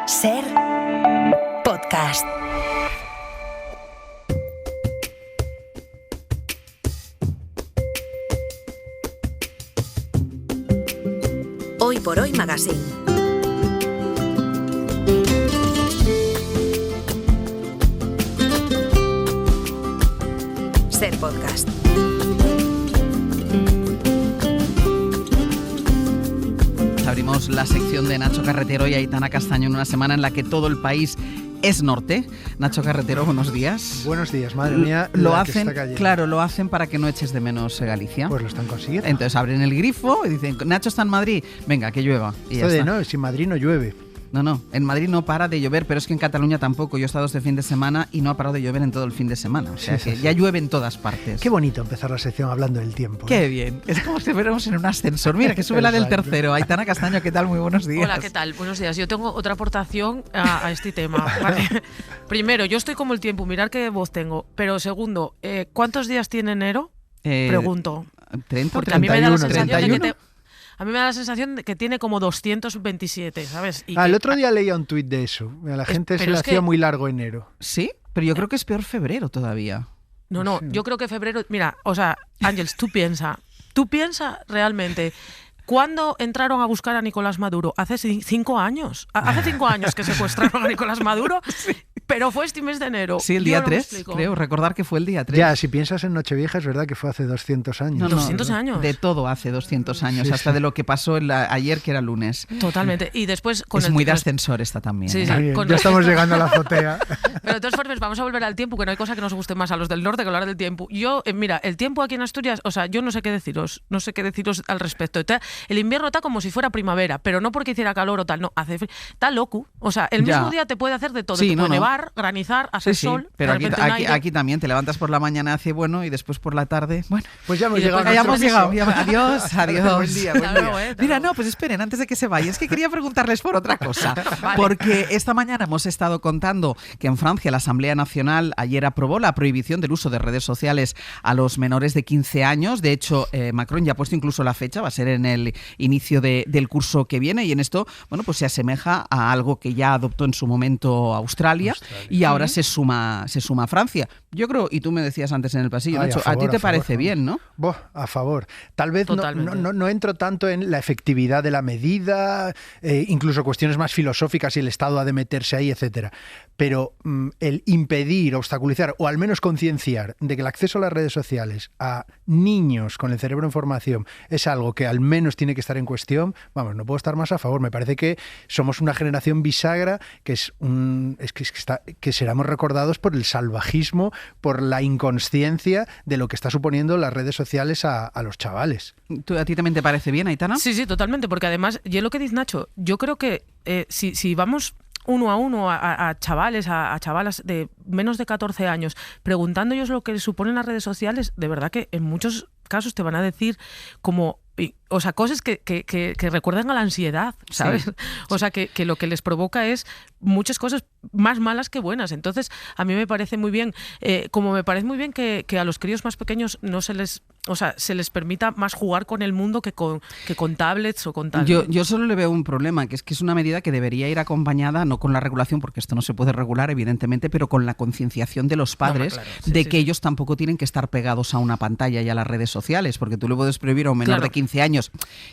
Ser podcast. Hoy por Hoy Magazine. Ser podcast. Abrimos la sección de Nacho Carretero y Aitana Castaño en una semana en la que todo el país es norte. Nacho Carretero, buenos días. Buenos días, madre mía. Lo hacen, claro, lo hacen para que no eches de menos Galicia. Pues lo están consiguiendo. Entonces abren el grifo y dicen, Nacho está en Madrid, venga, que llueva. Y Esto ya de está. no, si en Madrid no llueve. No, en Madrid no para de llover, pero es que en Cataluña tampoco. Yo he estado este fin de semana y no ha parado de llover en todo el fin de semana. O sea Sí, que sí. ya llueve en todas partes. Qué bonito empezar la sección hablando del tiempo. Qué bien. Es como si fuéramos en un ascensor. Mira, que sube la del Exacto. tercero. Aitana Castaño, ¿qué tal? Muy buenos días. Hola, ¿qué tal? Buenos días. Yo tengo otra aportación a este tema. ¿Vale? Primero, yo estoy como el tiempo, mirar qué voz tengo. Pero segundo, ¿cuántos días tiene enero? Pregunto. 30 o Porque a mí me da la 31, sensación de que 31. a mí me da la sensación de que tiene como 227, ¿sabes? Y El que- otro día leía un tuit de eso. A la gente se pero le es hacía que- muy largo enero. Sí, pero yo creo que es peor febrero todavía. No, yo creo que febrero... Mira, o sea, Ángels, tú piensa realmente... ¿Cuándo entraron a buscar a Nicolás Maduro? Hace 5 años. Hace 5 años que secuestraron a Nicolás Maduro, pero fue este mes de enero. Sí, el Yo día no me 3, explico. creo. Recordar que fue el día 3. Ya, si piensas en Nochevieja, es verdad que fue hace 200 años. No, 200 años. De todo hace 200 años, Sí, hasta sí. de lo que pasó ayer, que era lunes. Totalmente. Y después con Es muy de ascensor esta también. Sí, ¿eh? sí. Muy bien, con ya respecto- estamos llegando a la azotea. Pero de todas formas, vamos a volver al tiempo, que no hay cosa que nos guste más a los del norte que hablar del tiempo. Yo, mira, el tiempo aquí en Asturias, o sea, yo no sé qué deciros al respecto. El invierno está como si fuera primavera, pero no porque hiciera calor o tal, no, hace frío. Está loco. O sea, el Ya. mismo día te puede hacer de todo. Sí, te no, puede no. nevar, granizar, hacer Sí, sol, pero de aquí, repente un aquí, aire. aquí también te levantas por la mañana, hace bueno, y después por la tarde, bueno. Pues ya hemos Y llegado después a Ya nuestro hemos piso. llegado. Adiós, adiós. Buen día, buen Hasta día. luego, hasta Mira, luego. no, pues esperen, antes de que se vayan, es que quería preguntarles por otra cosa. Vale. Porque esta mañana hemos estado contando que en Francia la Asamblea Nacional ayer aprobó la prohibición del uso de redes sociales a los menores de 15 años. De hecho, Macron ya ha puesto incluso la fecha, va a ser en el inicio del curso que viene, y en esto, bueno, pues se asemeja a algo que ya adoptó en su momento Australia. Y ahora se suma Francia. Yo creo, y tú me decías antes en el pasillo, Ay, Nacho, a favor, a ti te a favor, parece vamos. bien, ¿no? A favor. Tal vez Totalmente. no entro tanto en la efectividad de la medida, incluso cuestiones más filosóficas, si el Estado ha de meterse ahí, etcétera. Pero el impedir, obstaculizar o al menos concienciar de que el acceso a las redes sociales a niños con el cerebro en formación es algo que al menos tiene que estar en cuestión, vamos, no puedo estar más a favor. Me parece que somos una generación bisagra que seremos recordados por el salvajismo, por la inconsciencia de lo que está suponiendo las redes sociales a los chavales. ¿A ti también te parece bien, Aitana? Sí, totalmente, porque además, y es lo que dice Nacho, yo creo que si vamos uno a uno a chavales, a chavalas de menos de 14 años, preguntándoles lo que les suponen las redes sociales, de verdad que en muchos casos te van a decir como... O sea, cosas que recuerdan a la ansiedad, ¿sabes? Sí. O sea, que lo que les provoca es muchas cosas más malas que buenas. Entonces, a mí me parece muy bien, como me parece muy bien que a los críos más pequeños no se les... O sea, se les permita más jugar con el mundo que con tablets o con tal. Yo solo le veo un problema, que es una medida que debería ir acompañada, no con la regulación, porque esto no se puede regular, evidentemente, pero con la concienciación de los padres claro, sí, de sí, que sí. ellos tampoco tienen que estar pegados a una pantalla y a las redes sociales, porque tú le puedes prohibir a un menor Claro. de 15 años,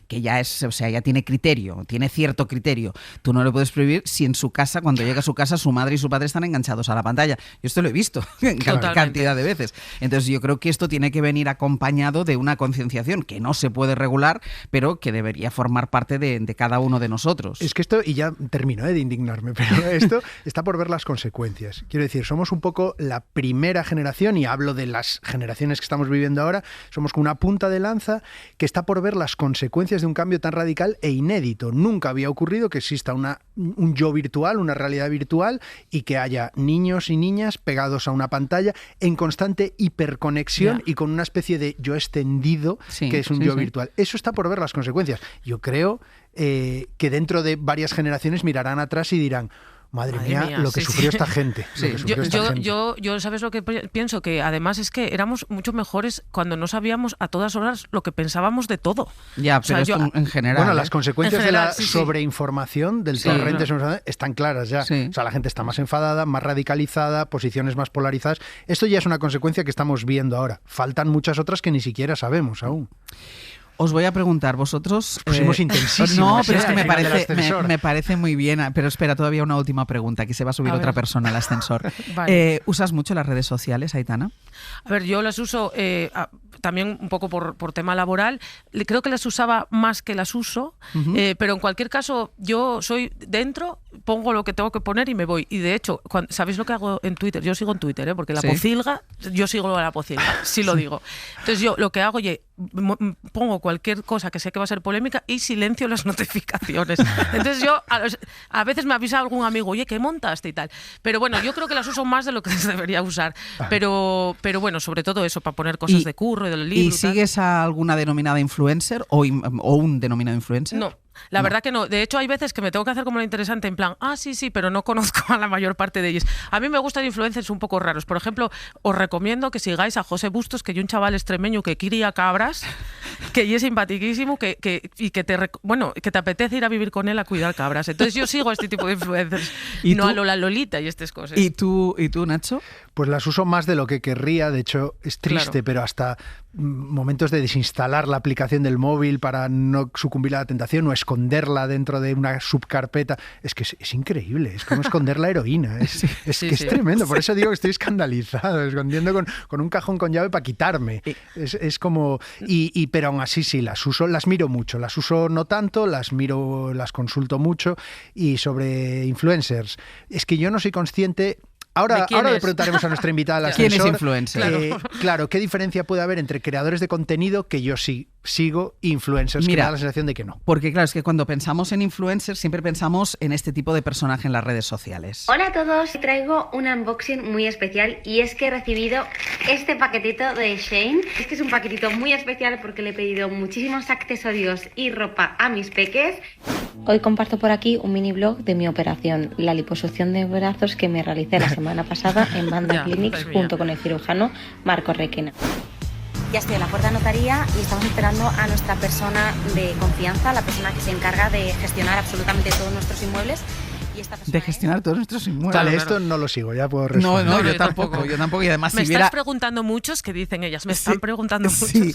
que ya es, o sea, ya tiene criterio, tiene cierto criterio. Tú no le puedes prohibir si en su casa, cuando llega a su casa, su madre y su padre están enganchados a la pantalla. Yo esto lo he visto en Totalmente. cantidad de veces. Entonces yo creo que esto tiene que venir acompañado de una concienciación que no se puede regular, pero que debería formar parte de cada uno de nosotros. Es que esto, y ya termino de indignarme, pero esto está por ver las consecuencias. Quiero decir, somos un poco la primera generación, y hablo de las generaciones que estamos viviendo ahora, somos como una punta de lanza que está por ver las consecuencias de un cambio tan radical e inédito. Nunca había ocurrido que exista un yo virtual, una realidad virtual, y que haya niños y niñas pegados a una pantalla en constante hiperconexión y con una especie de yo extendido, Sí, que es un sí, yo sí. virtual. Eso está por ver las consecuencias. Yo creo que dentro de varias generaciones mirarán atrás y dirán, Madre mía, lo que sufrió esta gente. Sí. Yo, ¿sabes lo que pienso? Que además es que éramos mucho mejores cuando no sabíamos a todas horas lo que pensábamos de todo. Ya, pero esto en general. Bueno, las consecuencias de la sí. sobreinformación, del torrente, están claras ya. Sí. O sea, la gente está más enfadada, más radicalizada, posiciones más polarizadas. Esto ya es una consecuencia que estamos viendo ahora. Faltan muchas otras que ni siquiera sabemos aún. Os voy a preguntar, vosotros... Pusimos intensísimos. No, pero es que me parece muy bien. Pero espera, todavía una última pregunta, que se va a subir otra persona al ascensor. Vale. ¿Usas mucho las redes sociales, Aitana? A ver, yo las uso también un poco por tema laboral. Creo que las usaba más que las uso, pero en cualquier caso yo soy dentro, pongo lo que tengo que poner y me voy. Y de hecho, ¿sabéis lo que hago en Twitter? Yo sigo en Twitter, porque la pocilga, yo sigo a la pocilga, sí lo digo. Entonces yo lo que hago, pongo cualquier cosa que sé que va a ser polémica y silencio las notificaciones. Entonces yo a veces me avisa algún amigo, oye, ¿qué montaste y tal? Pero bueno, yo creo que las uso más de lo que se debería usar. Pero bueno, sobre todo eso, para poner cosas de curro y del libro. ¿Y sigues a alguna denominada influencer o un denominado influencer? No. La verdad que no. De hecho, hay veces que me tengo que hacer como lo interesante, en plan, sí, pero no conozco a la mayor parte de ellos. A mí me gustan influencers un poco raros. Por ejemplo, os recomiendo que sigáis a José Bustos, que es un chaval extremeño que cría cabras, que es simpaticísimo, que te apetece ir a vivir con él a cuidar cabras. Entonces yo sigo a este tipo de influencers, ¿Y no tú? a Lola Lolita y estas cosas. ¿Y tú, Nacho? Pues las uso más de lo que querría. De hecho, es triste, pero hasta momentos de desinstalar la aplicación del móvil para no sucumbir a la tentación o esconderla dentro de una subcarpeta. Es que es increíble, es como esconder la heroína. Es tremendo, por eso digo que estoy escandalizado, escondiendo con un cajón con llave para quitarme. Es como... pero aún así sí, las uso, las miro mucho, las uso no tanto, las consulto mucho. Y sobre influencers, es que yo no soy consciente... Ahora le preguntaremos a nuestra invitada al ascensor. ¿Quién es influencer? Claro, ¿qué diferencia puede haber entre creadores de contenido que yo sí sigo e influencers? Que me da la sensación de que no. Porque claro, es que cuando pensamos en influencers siempre pensamos en este tipo de personaje en las redes sociales. Hola a todos, traigo un unboxing muy especial y es que he recibido este paquetito de Shein. Este es un paquetito muy especial porque le he pedido muchísimos accesorios y ropa a mis peques. Hoy comparto por aquí un mini blog de mi operación, la liposucción de brazos que me realicé la semana pasada en Banda Clinics junto con el cirujano Marco Requena. Ya estoy en la puerta de notaría y estamos esperando a nuestra persona de confianza, la persona que se encarga de gestionar absolutamente todos nuestros inmuebles. De gestionar todos nuestros inmuebles. Vale, esto no lo sigo, ya puedo responder. No, yo tampoco. Y además me estás preguntando muchos, que dicen ellas, me están preguntando muchos. Sí,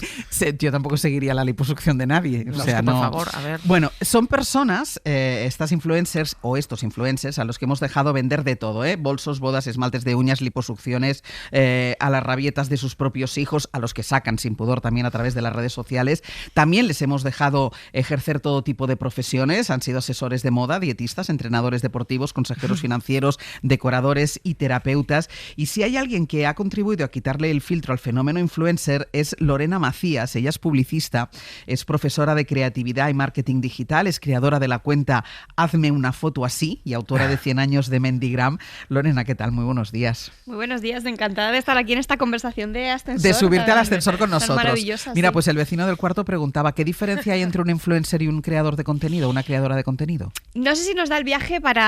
yo tampoco seguiría la liposucción de nadie. Por favor, a ver. Bueno, son personas, estas influencers o estos influencers, a los que hemos dejado vender de todo, bolsos, bodas, esmaltes de uñas, liposucciones, a las rabietas de sus propios hijos, a los que sacan sin pudor también a través de las redes sociales. También les hemos dejado ejercer todo tipo de profesiones. Han sido asesores de moda, dietistas, entrenadores deportivos, consejeros financieros, decoradores y terapeutas. Y si hay alguien que ha contribuido a quitarle el filtro al fenómeno influencer es Lorena Macías. Ella es publicista, es profesora de creatividad y marketing digital, es creadora de la cuenta Hazme una foto así y autora de 100 años de Mendigram. Lorena, ¿qué tal? Muy buenos días. Muy buenos días, encantada de estar aquí en esta conversación de ascensor. De subirte al ascensor con nosotros. Maravillosa. Mira, sí. pues el vecino del cuarto preguntaba, ¿qué diferencia hay entre un influencer y un creador de contenido, una creadora de contenido? No sé si nos da el viaje para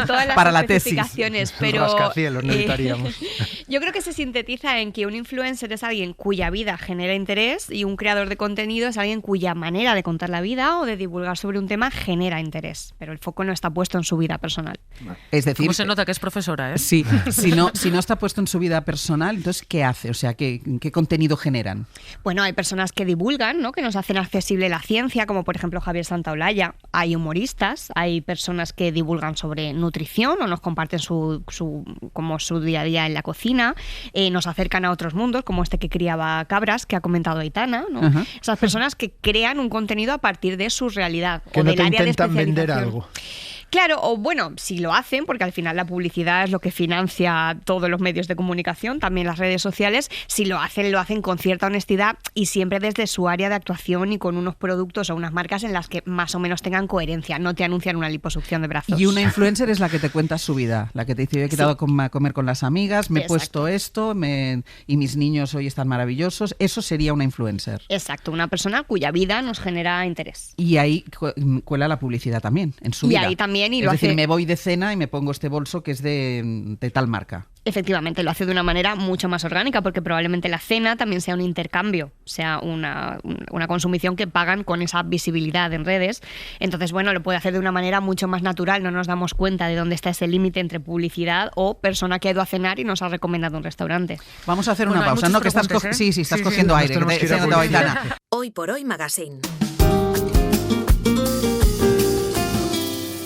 todas las para la tesis. especificaciones, pero Rascacielos necesitaríamos. Yo creo que se sintetiza en que un influencer es alguien cuya vida genera interés y un creador de contenido es alguien cuya manera de contar la vida o de divulgar sobre un tema genera interés, pero el foco no está puesto en su vida personal. Es decir, ¿cómo se nota que es profesora, eh? Sí, si no está puesto en su vida personal, entonces ¿qué hace? O sea, ¿qué contenido generan? Bueno, hay personas que divulgan, ¿no? Que nos hacen accesible la ciencia, como por ejemplo Javier Santaolalla. Hay humoristas, hay personas que divulgan sobre nutrición o nos comparten su día a día en la cocina, nos acercan a otros mundos, como este que criaba cabras, que ha comentado Aitana, ¿no? Uh-huh. Esas personas que crean un contenido a partir de su realidad que o no del te área de intentan especialización. vender algo. Claro, o bueno, si lo hacen, porque al final la publicidad es lo que financia todos los medios de comunicación, también las redes sociales, si lo hacen con cierta honestidad y siempre desde su área de actuación y con unos productos o unas marcas en las que más o menos tengan coherencia, no te anuncian una liposucción de brazos. Y una influencer es la que te cuenta su vida, la que te dice, yo he quedado a comer con las amigas, me he puesto esto y mis niños hoy están maravillosos. Eso sería una influencer. Exacto, una persona cuya vida nos genera interés. Y ahí cuela la publicidad también, en su vida. Y ahí también bien y es lo decir, hace... me voy de cena y me pongo este bolso que es de tal marca. Efectivamente, lo hace de una manera mucho más orgánica, porque probablemente la cena también sea un intercambio, sea una consumición que pagan con esa visibilidad en redes. Entonces, bueno, lo puede hacer de una manera mucho más natural, no nos damos cuenta de dónde está ese límite entre publicidad o persona que ha ido a cenar y nos ha recomendado un restaurante. Vamos a hacer una pausa, ¿no? Que estás estás cogiendo aire. Hoy por Hoy Magazine.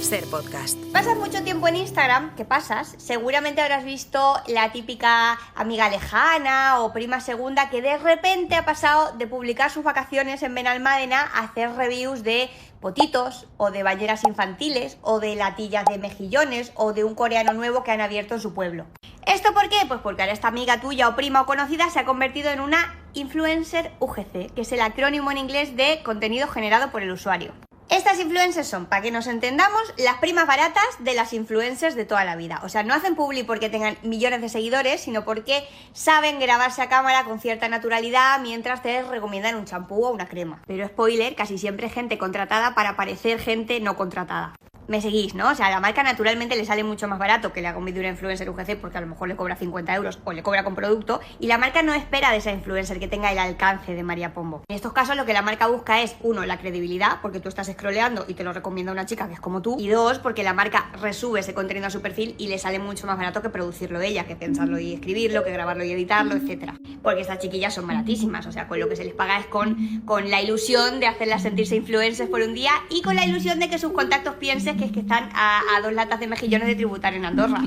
Ser podcast. Pasas mucho tiempo en Instagram, ¿qué pasas? Seguramente habrás visto la típica amiga lejana o prima segunda que de repente ha pasado de publicar sus vacaciones en Benalmádena a hacer reviews de potitos o de bañeras infantiles o de latillas de mejillones o de un coreano nuevo que han abierto en su pueblo. ¿Esto por qué? Pues porque ahora esta amiga tuya o prima o conocida se ha convertido en una influencer UGC, que es el acrónimo en inglés de contenido generado por el usuario. Estas influencers son, para que nos entendamos, las primas baratas de las influencers de toda la vida. O sea, no hacen publi porque tengan millones de seguidores, sino porque saben grabarse a cámara con cierta naturalidad mientras te recomiendan un champú o una crema. Pero spoiler, casi siempre gente contratada para parecer gente no contratada. Me seguís, ¿no? O sea, a la marca naturalmente le sale mucho más barato que le haga un vídeo una influencer UGC porque a lo mejor le cobra 50 euros o le cobra con producto, y la marca no espera de esa influencer que tenga el alcance de María Pombo. En estos casos lo que la marca busca es, uno, la credibilidad, porque tú estás scrolleando y te lo recomienda una chica que es como tú, y dos, porque la marca resube ese contenido a su perfil y le sale mucho más barato que producirlo ella, que pensarlo y escribirlo, que grabarlo y editarlo, etcétera. Porque estas chiquillas son baratísimas, o sea, con lo que se les paga es con la ilusión de hacerlas sentirse influencers por un día y con la ilusión de que sus contactos piensen que es que están a 2 latas de mejillones de tributar en Andorra.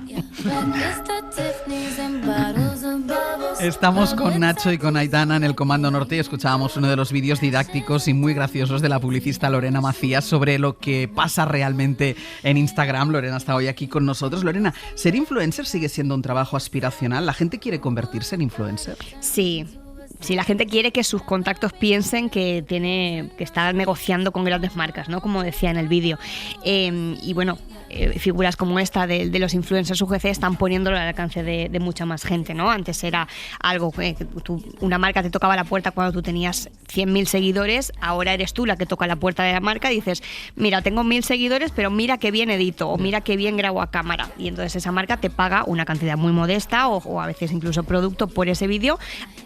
Estamos con Nacho y con Aitana en el Comando Norte y escuchábamos uno de los vídeos didácticos y muy graciosos de la publicista Lorena Macías sobre lo que pasa realmente en Instagram. Lorena está hoy aquí con nosotros. Lorena, ¿ser influencer sigue siendo un trabajo aspiracional? ¿La gente quiere convertirse en influencer? Sí. Si la gente quiere que sus contactos piensen que está negociando con grandes marcas, ¿no? Como decía en el vídeo. Y bueno, figuras como esta de los influencers UGC están poniéndolo al alcance de mucha más gente, ¿no? Antes era algo que una marca te tocaba la puerta cuando tú tenías 100.000 seguidores, ahora eres tú la que toca la puerta de la marca y dices, mira, tengo 1.000 seguidores, pero mira qué bien edito o mira qué bien grabo a cámara. Y entonces esa marca te paga una cantidad muy modesta o a veces incluso producto por ese vídeo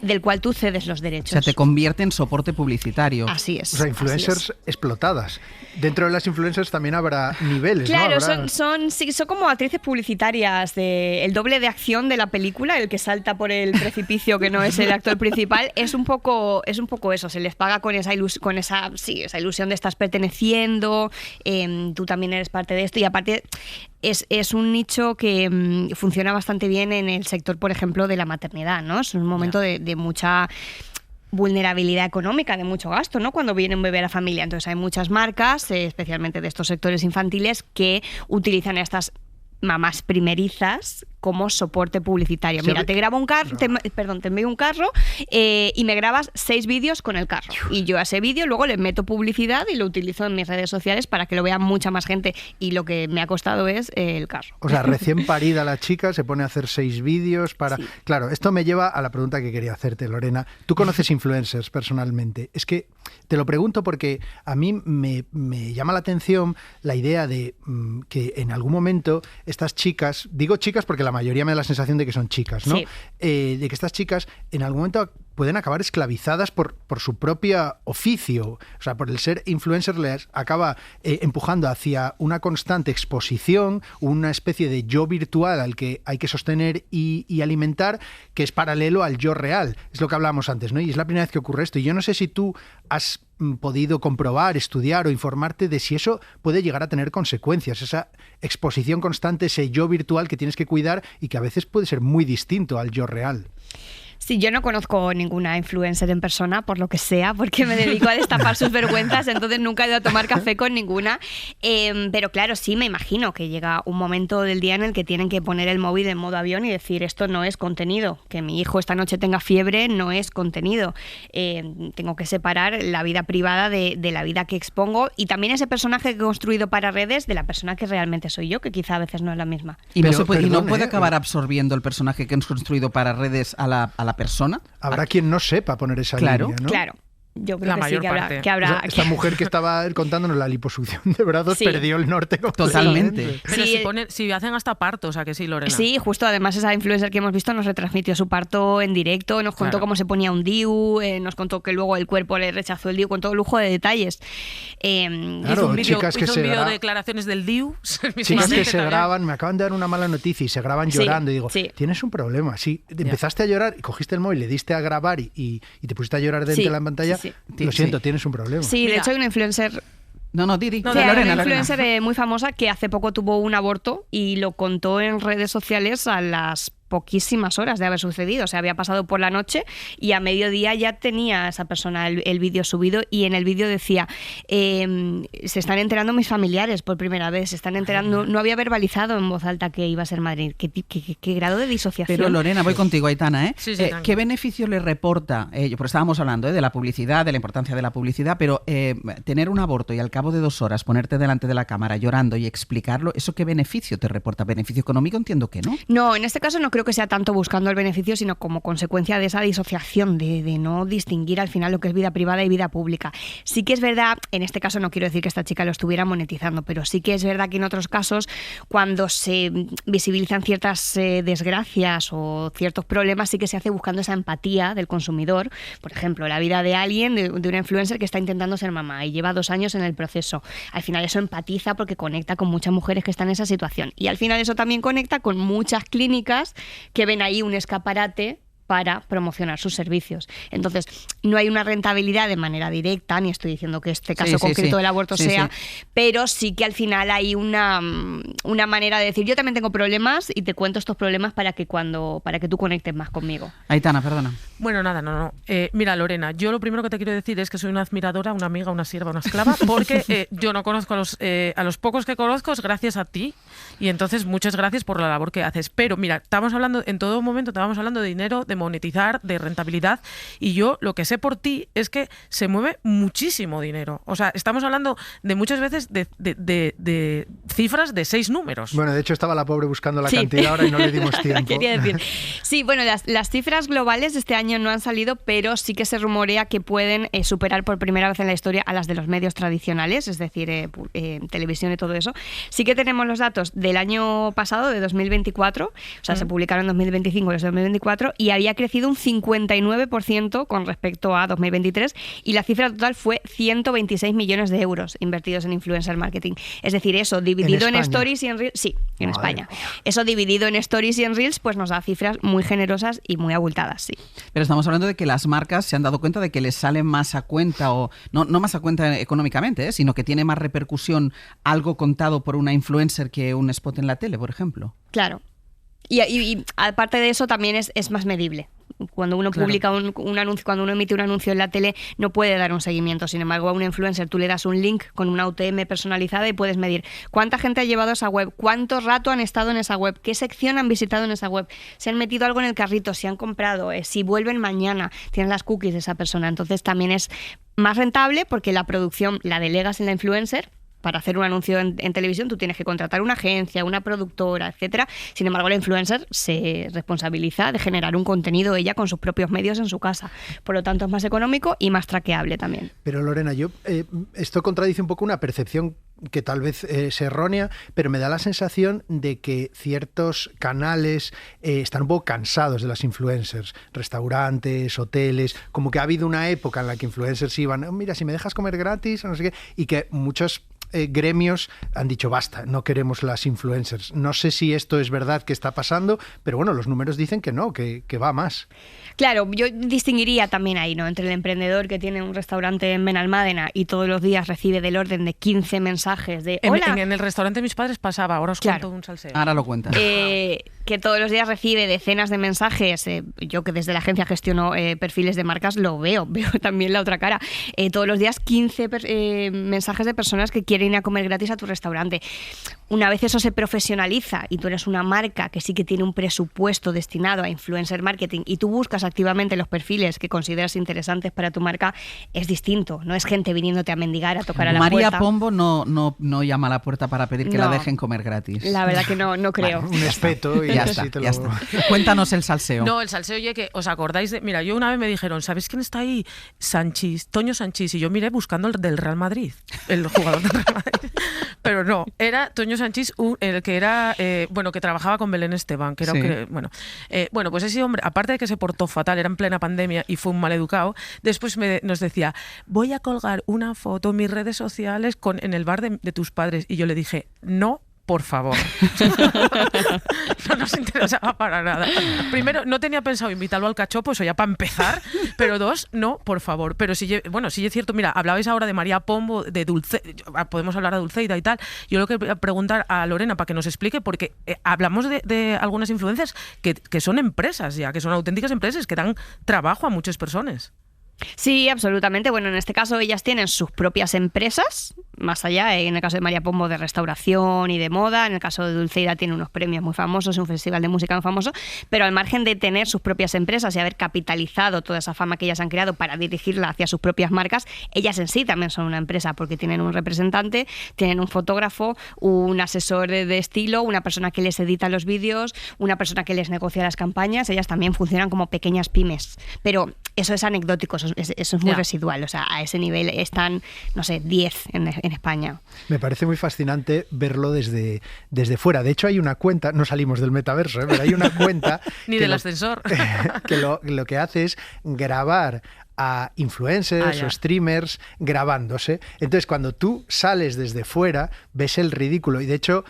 del cual tú cedes los derechos. O sea, te convierte en soporte publicitario. Así es. O sea, influencers explotadas. Dentro de las influencers también habrá niveles, claro, ¿no? Son como actrices publicitarias, el doble de acción de la película, el que salta por el precipicio que no es el actor principal, es un poco eso, se les paga con esa ilusión de estás perteneciendo, tú también eres parte de esto, y aparte es un nicho que funciona bastante bien en el sector, por ejemplo, de la maternidad, ¿no? Es un momento de mucha vulnerabilidad económica, de mucho gasto, ¿no? Cuando viene un bebé a la familia. Entonces hay muchas marcas, especialmente de estos sectores infantiles, que utilizan a estas mamás primerizas como soporte publicitario. Mira, te grabo un carro, te envío un carro y me grabas 6 vídeos con el carro. Y yo a ese vídeo luego le meto publicidad y lo utilizo en mis redes sociales para que lo vea mucha más gente. Y lo que me ha costado es el carro. O sea, recién parida la chica se pone a hacer 6 vídeos para... Sí. Claro, esto me lleva a la pregunta que quería hacerte, Lorena. ¿Tú conoces influencers personalmente? Es que te lo pregunto porque a mí me llama la atención la idea de que en algún momento estas chicas, digo chicas porque la mayoría me da la sensación de que son chicas, ¿no? Sí. De que estas chicas en algún momento pueden acabar esclavizadas por su propio oficio. O sea, por el ser influencer les acaba empujando hacia una constante exposición, una especie de yo virtual al que hay que sostener y alimentar, que es paralelo al yo real. Es lo que hablábamos antes, ¿no? Y es la primera vez que ocurre esto. Y yo no sé si tú has podido comprobar, estudiar o informarte de si eso puede llegar a tener consecuencias, esa exposición constante, ese yo virtual que tienes que cuidar y que a veces puede ser muy distinto al yo real. Sí, yo no conozco ninguna influencer en persona, por lo que sea, porque me dedico a destapar sus vergüenzas, entonces nunca he ido a tomar café con ninguna. Pero claro, sí, me imagino que llega un momento del día en el que tienen que poner el móvil en modo avión y decir, esto no es contenido, que mi hijo esta noche tenga fiebre no es contenido. Tengo que separar la vida privada de la vida que expongo, y también ese personaje que he construido para redes de la persona que realmente soy yo, que quizá a veces no es la misma. Y no puede acabar absorbiendo el personaje que hemos construido para redes a la persona. Habrá quien no sepa poner esa línea, ¿no? Claro. Yo creo que sí, que habrá... Esta mujer que estaba contándonos la liposucción de brazos perdió el norte totalmente. Pero si hacen hasta parto, o sea que sí, Lorena. Sí, justo, además esa influencer que hemos visto nos retransmitió su parto en directo, nos contó cómo se ponía un DIU, nos contó que luego el cuerpo le rechazó el DIU con todo lujo de detalles. Claro, chicas que hizo un vídeo de declaraciones del DIU. Chicas que se graban, me acaban de dar una mala noticia y se graban llorando y digo, tienes un problema, empezaste a llorar y cogiste el móvil, le diste a grabar y te pusiste a llorar dentro de la pantalla, lo siento, tienes un problema. Sí, de hecho hay una influencer... Didi. Lorena, una influencer muy famosa que hace poco tuvo un aborto y lo contó en redes sociales a las poquísimas horas de haber sucedido. O sea, había pasado por la noche y a mediodía ya tenía esa persona el vídeo subido y en el vídeo decía se están enterando mis familiares por primera vez, se están enterando, no había verbalizado en voz alta que iba a ser madre. ¿Qué grado de disociación? Pero Lorena, voy contigo, Aitana, Sí, ¿qué beneficio le reporta? Porque estábamos hablando de la publicidad, de la importancia de la publicidad, pero tener un aborto y al cabo de 2 horas ponerte delante de la cámara llorando y explicarlo, ¿eso qué beneficio te reporta? ¿Beneficio económico? Entiendo que no. No, en este caso no creo que sea tanto buscando el beneficio, sino como consecuencia de esa disociación, de no distinguir al final lo que es vida privada y vida pública. Sí que es verdad, en este caso no quiero decir que esta chica lo estuviera monetizando, pero sí que es verdad que en otros casos, cuando se visibilizan ciertas desgracias o ciertos problemas, sí que se hace buscando esa empatía del consumidor. Por ejemplo, la vida de alguien, de una influencer que está intentando ser mamá y lleva 2 años en el proceso. Al final eso empatiza porque conecta con muchas mujeres que están en esa situación. Y al final eso también conecta con muchas clínicas que ven ahí un escaparate para promocionar sus servicios. Entonces, no hay una rentabilidad de manera directa, ni estoy diciendo que este caso concreto del aborto sea, pero sí que al final hay una manera de decir, yo también tengo problemas y te cuento estos problemas para que tú conectes más conmigo. Aitana, perdona. Bueno, nada, no. Mira, Lorena, yo lo primero que te quiero decir es que soy una admiradora, una amiga, una sierva, una esclava, porque yo no conozco a los pocos que conozco es gracias a ti, y entonces muchas gracias por la labor que haces. Pero mira, en todo momento estábamos hablando de dinero, de monetizar, de rentabilidad, y yo lo que sé por ti es que se mueve muchísimo dinero. O sea, estamos hablando de muchas veces de cifras de 6 números. Bueno, de hecho estaba la pobre buscando la cantidad ahora y no le dimos tiempo. Quería decir. Sí, bueno, las cifras globales de este año no han salido, pero sí que se rumorea que pueden superar por primera vez en la historia a las de los medios tradicionales, es decir, televisión y todo eso. Sí que tenemos los datos del año pasado, de 2024, o sea, se publicaron en 2025 y los de 2024, y había crecido un 59% con respecto a 2023 y la cifra total fue 126 millones de euros invertidos en influencer marketing. Es decir, eso dividido en stories y en reels, sí, en España. Eso dividido en stories y en reels, pues nos da cifras muy generosas y muy abultadas, sí. Pero estamos hablando de que las marcas se han dado cuenta de que les sale más a cuenta, o no más a cuenta económicamente, sino que tiene más repercusión algo contado por una influencer que un spot en la tele, por ejemplo. Claro. Y aparte de eso también es más medible. Cuando uno publica un anuncio, cuando uno emite un anuncio en la tele, no puede dar un seguimiento. Sin embargo, a un influencer tú le das un link con una UTM personalizada y puedes medir cuánta gente ha llevado a esa web, cuánto rato han estado en esa web, qué sección han visitado en esa web, si han metido algo en el carrito, si han comprado, si vuelven mañana, tienen las cookies de esa persona. Entonces también es más rentable porque la producción la delegas en la influencer. Para hacer un anuncio en televisión tú tienes que contratar una agencia, una productora, etcétera. Sin embargo, la influencer se responsabiliza de generar un contenido ella con sus propios medios en su casa. Por lo tanto, es más económico y más traqueable también. Pero Lorena, esto contradice un poco una percepción que tal vez es errónea, pero me da la sensación de que ciertos canales están un poco cansados de las influencers, restaurantes, hoteles, como que ha habido una época en la que influencers iban, mira, si me dejas comer gratis, no sé qué, y que muchos gremios han dicho basta, no queremos las influencers. No sé si esto es verdad que está pasando, pero bueno, los números dicen que no, que va más. Claro, yo distinguiría también ahí, ¿no? Entre el emprendedor que tiene un restaurante en Benalmádena y todos los días recibe del orden de 15 mensajes de hola. En el restaurante de mis padres pasaba, ahora os cuento un salseo. Ahora lo cuentas. Que todos los días recibe decenas de mensajes. Yo que desde la agencia gestiono perfiles de marcas lo veo también la otra cara. Todos los días 15 mensajes de personas que quieren ir a comer gratis a tu restaurante. una vez eso se profesionaliza y tú eres una marca que sí que tiene un presupuesto destinado a influencer marketing y tú buscas activamente los perfiles que consideras interesantes para tu marca, es distinto. No es gente viniéndote a mendigar, a tocar a la puerta. María Pombo no llama a la puerta para pedir que la dejen comer gratis. La verdad que no creo. Bueno, un espeto y ya está. Cuéntanos el salseo. No, el salseo, oye, que os acordáis de... Mira, yo una vez me dijeron, ¿sabéis quién está ahí? Sanchís, Toño Sanchís. Y yo miré buscando el del Real Madrid, el jugador del Real Madrid. Pero no, era Toño Sanchís, el que era, que trabajaba con Belén Esteban, que era pues ese hombre, aparte de que se portó fatal, era en plena pandemia y fue un maleducado, después nos decía, voy a colgar una foto en mis redes sociales en el bar de tus padres. Y yo le dije, no, por favor. No nos interesaba para nada. Primero, no tenía pensado invitarlo al cachopo, eso ya para empezar, pero dos, no, por favor. Pero sí es cierto, mira, hablabais ahora de María Pombo, de podemos hablar de Dulceida y tal. Yo lo que voy a preguntar a Lorena para que nos explique, porque hablamos de algunas influencias que son empresas ya, que son auténticas empresas, que dan trabajo a muchas personas. Sí, absolutamente. Bueno, en este caso ellas tienen sus propias empresas, más allá, en el caso de María Pombo de restauración y de moda, en el caso de Dulceida tiene unos premios muy famosos, un festival de música muy famoso, pero al margen de tener sus propias empresas y haber capitalizado toda esa fama que ellas han creado para dirigirla hacia sus propias marcas, ellas en sí también son una empresa porque tienen un representante, tienen un fotógrafo, un asesor de estilo, una persona que les edita los vídeos, una persona que les negocia las campañas. Ellas también funcionan como pequeñas pymes, pero eso es anecdótico, eso es muy residual, o sea, a ese nivel están, no sé, 10 en España. Me parece muy fascinante verlo desde fuera. De hecho, hay una cuenta, no salimos del metaverso, pero hay una cuenta... Ni del ascensor. Que lo que hace es grabar a influencers o streamers grabándose. Entonces, cuando tú sales desde fuera, ves el ridículo. Y de hecho,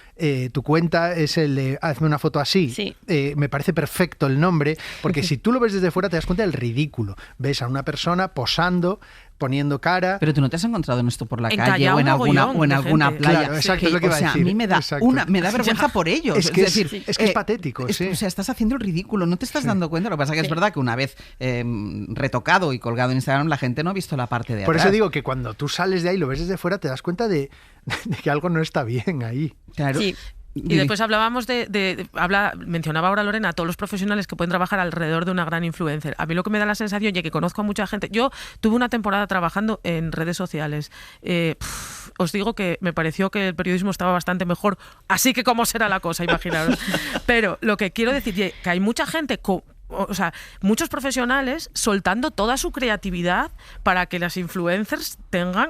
tu cuenta es el de hazme una foto así. Sí. Me parece perfecto el nombre, porque si tú lo ves desde fuera te das cuenta del ridículo. Ves a una persona posando, poniendo cara. Pero tú no te has encontrado en esto por la calle o en alguna playa. Claro, exacto, es lo que iba a decir. A mí me da vergüenza por ellos. Es que es patético. Sí. O sea, estás haciendo el ridículo, no te estás dando cuenta. Lo que pasa es que es verdad que una vez retocado y colgado en Instagram, la gente no ha visto la parte de atrás. Por eso digo que cuando tú sales de ahí, lo ves desde fuera, te das cuenta de que algo no está bien ahí. Claro. Sí. Y después hablábamos mencionaba ahora Lorena a todos los profesionales que pueden trabajar alrededor de una gran influencer. A mí lo que me da la sensación, ya que conozco a mucha gente, yo tuve una temporada trabajando en redes sociales. Os digo que me pareció que el periodismo estaba bastante mejor, así que cómo será la cosa, imaginaros. Pero lo que quiero decir es que hay mucha gente muchos profesionales soltando toda su creatividad para que las influencers tengan,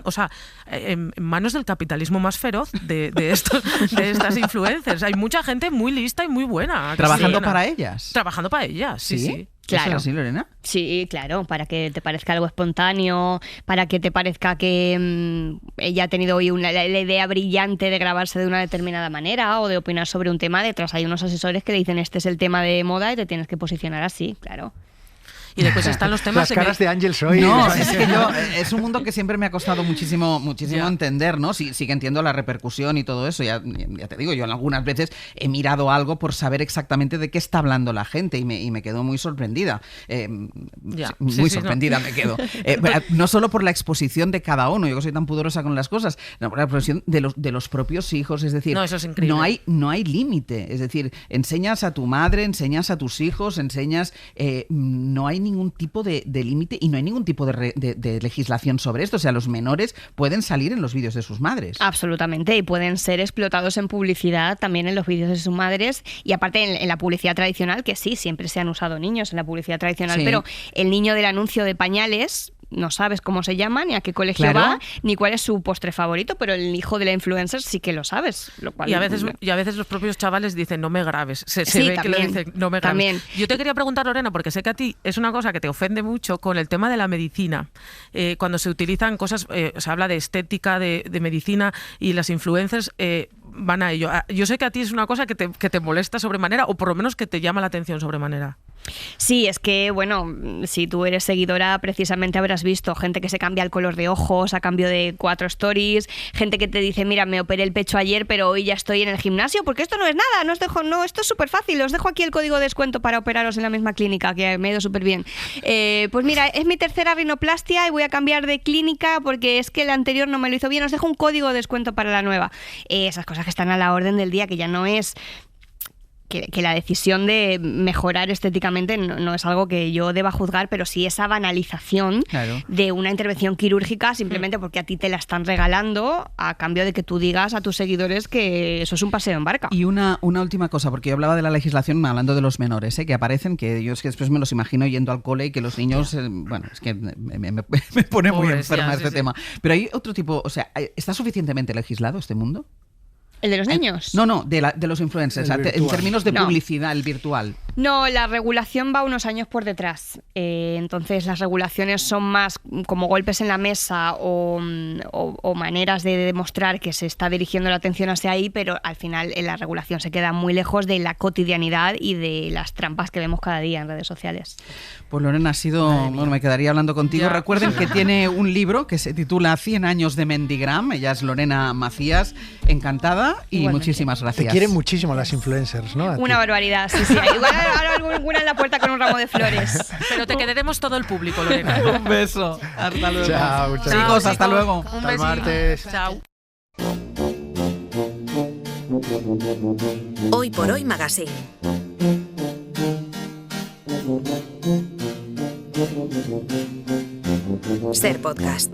en manos del capitalismo más feroz de estas influencers. Hay mucha gente muy lista y muy buena. ¿Trabajando para ellas? Trabajando para ellas, sí. Claro. ¿Es así, Lorena? Sí, claro, para que te parezca algo espontáneo, para que te parezca que ella ha tenido hoy la idea brillante de grabarse de una determinada manera o de opinar sobre un tema. Detrás hay unos asesores que le dicen este es el tema de moda y te tienes que posicionar así, claro. Y después están los temas... Las caras de Ángel Soy. No, es que es un mundo que siempre me ha costado muchísimo entender, ¿no? Sí que entiendo la repercusión y todo eso. Ya te digo, yo algunas veces he mirado algo por saber exactamente de qué está hablando la gente y me quedo muy sorprendida. Me quedo. No solo por la exposición de cada uno, yo que soy tan pudorosa con las cosas, no, por la exposición de los propios hijos. Es decir, eso es increíble. No hay límite. Es decir, enseñas a tu madre, enseñas a tus hijos, no hay ningún tipo de límite y no hay ningún tipo de legislación sobre esto. O sea, los menores pueden salir en los vídeos de sus madres. Absolutamente, y pueden ser explotados en publicidad también en los vídeos de sus madres y aparte en la publicidad tradicional, que sí, siempre se han usado niños en la publicidad tradicional, pero el niño del anuncio de pañales no sabes cómo se llama, ni a qué colegio va, ni cuál es su postre favorito, pero el hijo de la influencer sí que lo sabes. Lo cual... y a veces los propios chavales dicen, no me grabes. Se ve también, que le dicen, no me grabes. También. Yo te quería preguntar, Lorena, porque sé que a ti es una cosa que te ofende mucho con el tema de la medicina. Cuando se utilizan cosas, se habla de estética, de medicina, y las influencers van a ello. Yo sé que a ti es una cosa que te molesta sobremanera, o por lo menos que te llama la atención sobremanera. Sí, es que, bueno, si tú eres seguidora, precisamente habrás visto gente que se cambia el color de ojos a cambio de 4 stories, gente que te dice, mira, me operé el pecho ayer, pero hoy ya estoy en el gimnasio, porque esto no es nada, esto es súper fácil, os dejo aquí el código de descuento para operaros en la misma clínica, que me ha ido súper bien. Pues mira, es mi tercera rinoplastia y voy a cambiar de clínica porque es que la anterior no me lo hizo bien, os dejo un código de descuento para la nueva. Esas cosas que están a la orden del día, que ya no es... Que la decisión de mejorar estéticamente no es algo que yo deba juzgar, pero sí esa banalización de una intervención quirúrgica simplemente porque a ti te la están regalando a cambio de que tú digas a tus seguidores que eso es un paseo en barca. Y una última cosa, porque yo hablaba de la legislación hablando de los menores, que aparecen, que yo es que después me los imagino yendo al cole y que los niños, bueno, es que me pone muy enferma este tema. Pero hay otro tipo, o sea, ¿está suficientemente legislado este mundo? ¿El de los niños? No, de los influencers, en términos de publicidad, el virtual. No, la regulación va unos años por detrás. Entonces las regulaciones son más como golpes en la mesa o maneras de demostrar que se está dirigiendo la atención hacia ahí, pero al final la regulación se queda muy lejos de la cotidianidad y de las trampas que vemos cada día en redes sociales. Pues Lorena, ha sido... Bueno, me quedaría hablando contigo. Ya. Recuerden que tiene un libro que se titula 100 años de Mendigram. Ella es Lorena Macías. Encantada y igualmente. Muchísimas gracias. Te quieren muchísimo las influencers, ¿no? Una barbaridad, sí. Igual ahora alguna en la puerta con un ramo de flores. Pero te quedaremos todo el público, Lorena. Un beso. Hasta luego. Chao. Chicos, hasta luego. Hasta el martes. Chao. Hoy por Hoy Magazine. Ser podcast.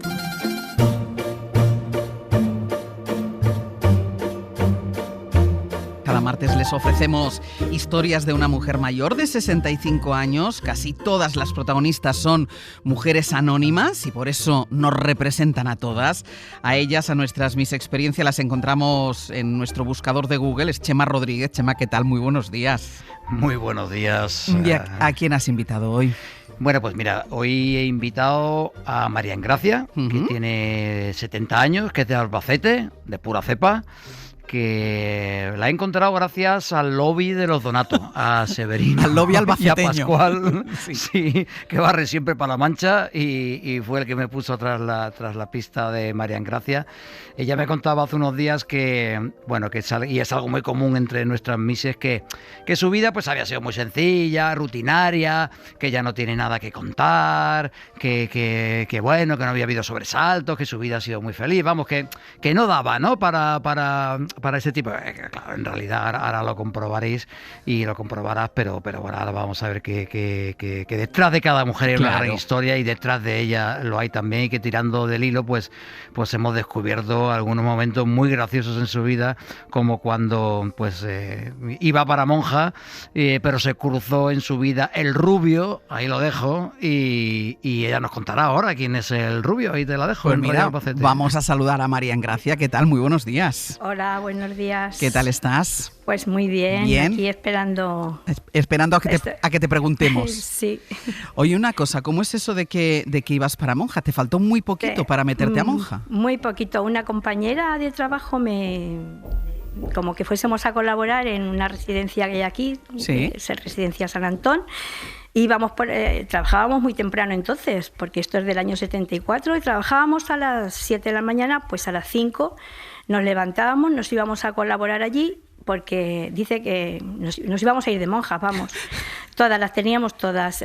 Cada martes les ofrecemos historias de una mujer mayor de 65 años. Casi todas las protagonistas son mujeres anónimas y por eso nos representan a todas. A ellas, a nuestras Miss Experiencia, las encontramos en nuestro buscador de Google. Es Chema Rodríguez. Chema, ¿qué tal? Muy buenos días. Muy buenos días. ¿Y a quién has invitado hoy? Bueno, pues mira, hoy he invitado a María Engracia, que tiene 70 años, que es de Albacete, de pura cepa, que la he encontrado gracias al lobby de los Donato, a Severino al lobby albaceteño. Y a Pascual, sí, que barre siempre para la Mancha y fue el que me puso tras la pista de María Engracia. Ella me contaba hace unos días que, bueno, y es algo muy común entre nuestras mises, que su vida pues había sido muy sencilla, rutinaria, que ya no tiene nada que contar, que bueno, que no había habido sobresaltos, que su vida ha sido muy feliz, vamos, que no daba, ¿no? Para ese tipo, claro, en realidad ahora lo comprobaréis y lo comprobarás, pero bueno, ahora vamos a ver que detrás de cada mujer hay una gran historia y detrás de ella lo hay también, y que tirando del hilo pues hemos descubierto algunos momentos muy graciosos en su vida, como cuando pues iba para monja, pero se cruzó en su vida el rubio, ahí lo dejo, y ella nos contará ahora quién es el rubio, ahí te la dejo. Pues mira, vamos a saludar a María Engracia. ¿Qué tal? Muy buenos días. Hola, buenos días. ¿Qué tal estás? Pues muy bien. Aquí esperando a que te preguntemos. Sí. Oye, una cosa, ¿cómo es eso de que ibas para monja? ¿Te faltó muy poquito para meterte a monja? Muy poquito. Una compañera de trabajo como que fuésemos a colaborar en una residencia que hay aquí, Residencia San Antón. Trabajábamos muy temprano entonces, porque esto es del año 74, y trabajábamos a las 7 de la mañana, pues a las 5 nos levantábamos, nos íbamos a colaborar allí, porque dice que nos íbamos a ir de monjas, vamos. Todas las teníamos, todas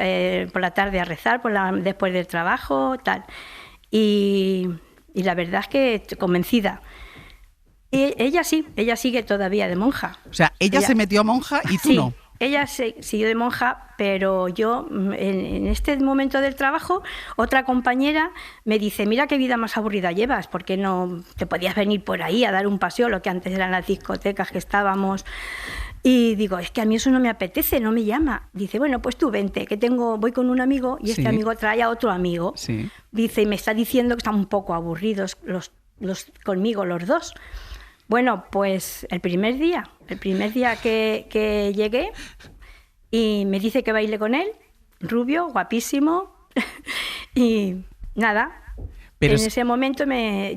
por la tarde a rezar, después del trabajo, tal. Y la verdad es que convencida. Y ella sigue todavía de monja. O sea, ella se metió a monja y tú no. Ella siguió de monja, pero yo en este momento del trabajo, otra compañera me dice, mira qué vida más aburrida llevas, ¿por qué no te podías venir por ahí a dar un paseo, lo que antes eran las discotecas que estábamos? Y digo, es que a mí eso no me apetece, no me llama. Dice, bueno, pues tú vente, que voy con un amigo y este amigo trae a otro amigo. Sí. Dice, y me está diciendo que están un poco aburridos conmigo los dos. Bueno, pues el primer día que llegué y me dice que baile con él, rubio, guapísimo, y nada. Pero en ese momento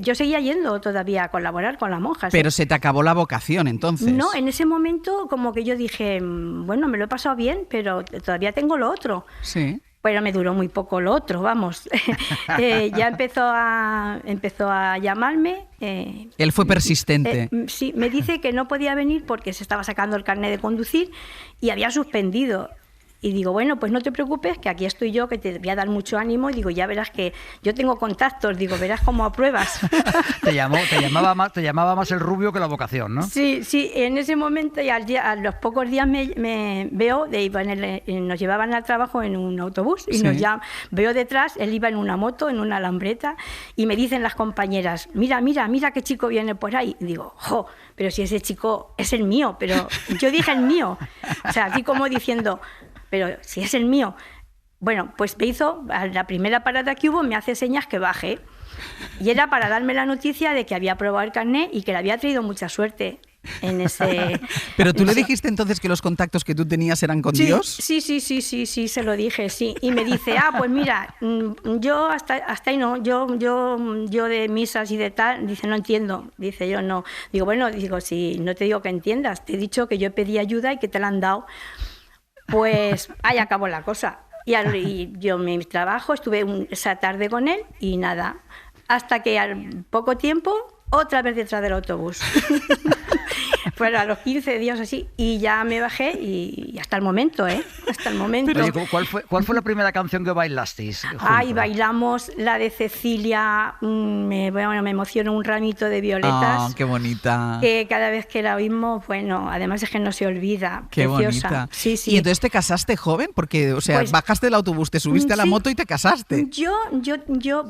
yo seguía yendo todavía a colaborar con las monjas. Pero se te acabó la vocación entonces. No, en ese momento como que yo dije, bueno, me lo he pasado bien, pero todavía tengo lo otro. Sí. Pero me duró muy poco lo otro, vamos. Ya empezó a llamarme. Él fue persistente. Sí, me dice que no podía venir porque se estaba sacando el carnet de conducir y había suspendido. Y digo, bueno, pues no te preocupes, que aquí estoy yo, que te voy a dar mucho ánimo. Y digo, ya verás que yo tengo contactos, digo, verás cómo apruebas. Te llamaba más el rubio que la vocación, ¿no? Sí, en ese momento y a los pocos días me veo, nos llevaban al trabajo en un autobús y veo detrás, él iba en una moto, en una lambreta, y me dicen las compañeras, mira qué chico viene por ahí. Y digo, pero si ese chico es el mío, pero yo dije el mío. O sea, así como diciendo, pero si es el mío. Bueno, pues me hizo, a la primera parada que hubo, me hace señas que baje. Y era para darme la noticia de que había aprobado el carné y que le había traído mucha suerte en ese... ¿Pero tú le dijiste entonces que los contactos que tú tenías eran con Dios? Sí, se lo dije, sí. Y me dice, pues mira, yo hasta ahí no, yo de misas y de tal, dice, no entiendo. Dice, yo no. Digo, bueno, si no te digo que entiendas, te he dicho que yo pedí ayuda y que te la han dado. Pues ahí acabó la cosa. Y yo mi trabajo, estuve esa tarde con él y nada, hasta que al poco tiempo otra vez detrás del autobús. Bueno, a los 15 días así, y ya me bajé y hasta el momento, hasta el momento. Pero, ¿cuál fue la primera canción que bailasteis juntos? Ay, bailamos la de Cecilia, me emocionó, Un ramito de violetas. ¡Qué bonita! Que cada vez que la oímos, bueno, además es que no se olvida. ¡Qué preciosa. Bonita! Sí. ¿Y entonces te casaste joven? Porque, o sea, pues, bajaste del autobús, te subiste a la moto y te casaste. Yo,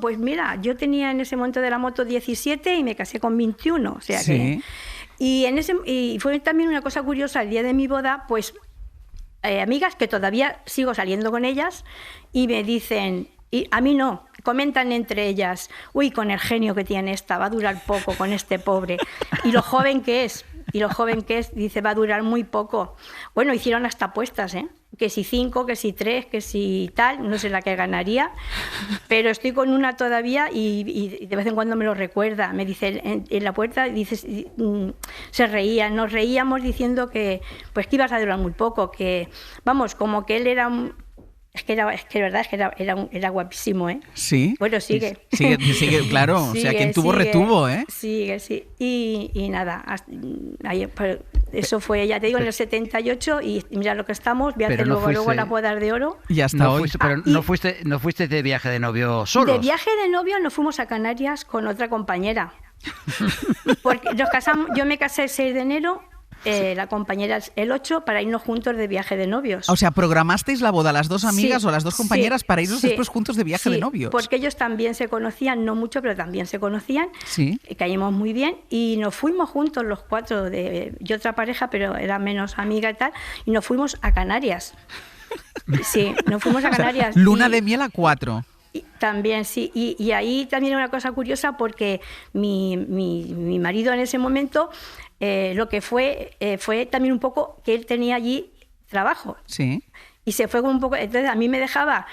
pues mira, yo tenía en ese momento de la moto 17 y me casé con 21, o sea que... Y fue también una cosa curiosa, el día de mi boda, pues amigas que todavía sigo saliendo con ellas y me dicen, y a mí no, comentan entre ellas, uy, con el genio que tiene esta, va a durar poco con este pobre. Y lo joven que es, dice, va a durar muy poco. Bueno, hicieron hasta apuestas, que si 5, que si 3, que si tal, no sé la que ganaría, pero estoy con una todavía y de vez en cuando me lo recuerda. Me dice en la puerta, dice, se reía, nos reíamos diciendo que ibas a durar muy poco, que vamos, como que él era era guapísimo, Sí. Bueno, sigue, claro, o sea, quien tuvo retuvo, Sigue. Y nada, eso fue, ya te digo, en el 78 y mira lo que estamos, voy a hacer luego las bodas de oro. Y hasta hoy. No fuiste de viaje de novio solos. De viaje de novio nos fuimos a Canarias con otra compañera. Porque nos casamos, yo me casé el 6 de enero. La compañera el 8 para irnos juntos de viaje de novios. O sea, programasteis la boda las dos amigas o las dos compañeras para irnos después juntos de viaje de novios. Porque ellos también se conocían, no mucho, pero también se conocían. Sí. Caímos muy bien y nos fuimos juntos los 4 y otra pareja, pero era menos amiga y tal, y nos fuimos a Canarias. Sí, nos fuimos a Canarias. O sea, luna de miel a 4. También, sí. Y ahí también una cosa curiosa porque mi marido en ese momento... lo que fue también un poco que él tenía allí trabajo. Sí. Y se fue un poco, entonces a mí me dejaba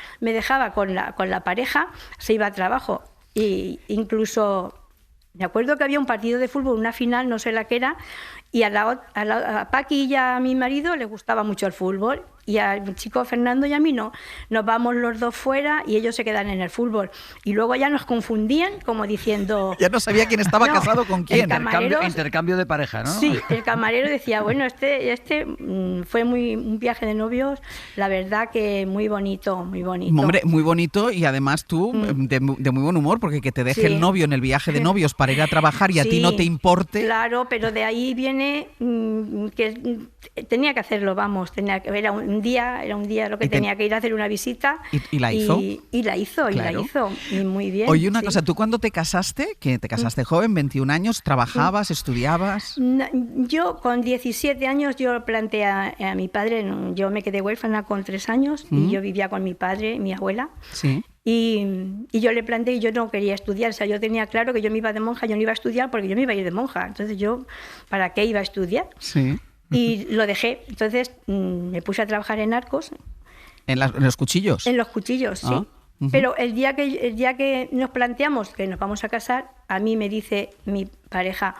con la pareja, se iba a trabajo. Y incluso me acuerdo que había un partido de fútbol, una final, no sé la que era, y a Paqui y a mi marido les gustaba mucho el fútbol. Y al chico Fernando y a mí no. Nos vamos los dos fuera y ellos se quedan en el fútbol. Y luego ya nos confundían como diciendo... Ya no sabía quién estaba casado con quién. Intercambio de pareja, ¿no? Sí, el camarero decía, bueno, este fue un viaje de novios, la verdad que muy bonito, muy bonito. Hombre, muy bonito y además tú de muy buen humor, porque que te deje el novio en el viaje de novios para ir a trabajar y a ti no te importe... Claro, pero de ahí viene que tenía que hacerlo, vamos, era un día lo que tenía que ir a hacer una visita. ¿Y la hizo? Y la hizo, y muy bien. Oye, una cosa, ¿tú cuando te casaste, que te casaste joven, 21 años, trabajabas, estudiabas? Yo con 17 años yo planteé a mi padre, yo me quedé huérfana con 3 años y yo vivía con mi padre y mi abuela. Sí. Y yo le planteé y yo no quería estudiar, o sea, yo tenía claro que yo me iba de monja, yo no iba a estudiar porque yo me iba a ir de monja, entonces yo, ¿para qué iba a estudiar? Sí. Y lo dejé, entonces me puse a trabajar en Arcos. ¿En los cuchillos? En los cuchillos, sí. Pero el día que nos planteamos que nos vamos a casar, a mí me dice mi pareja,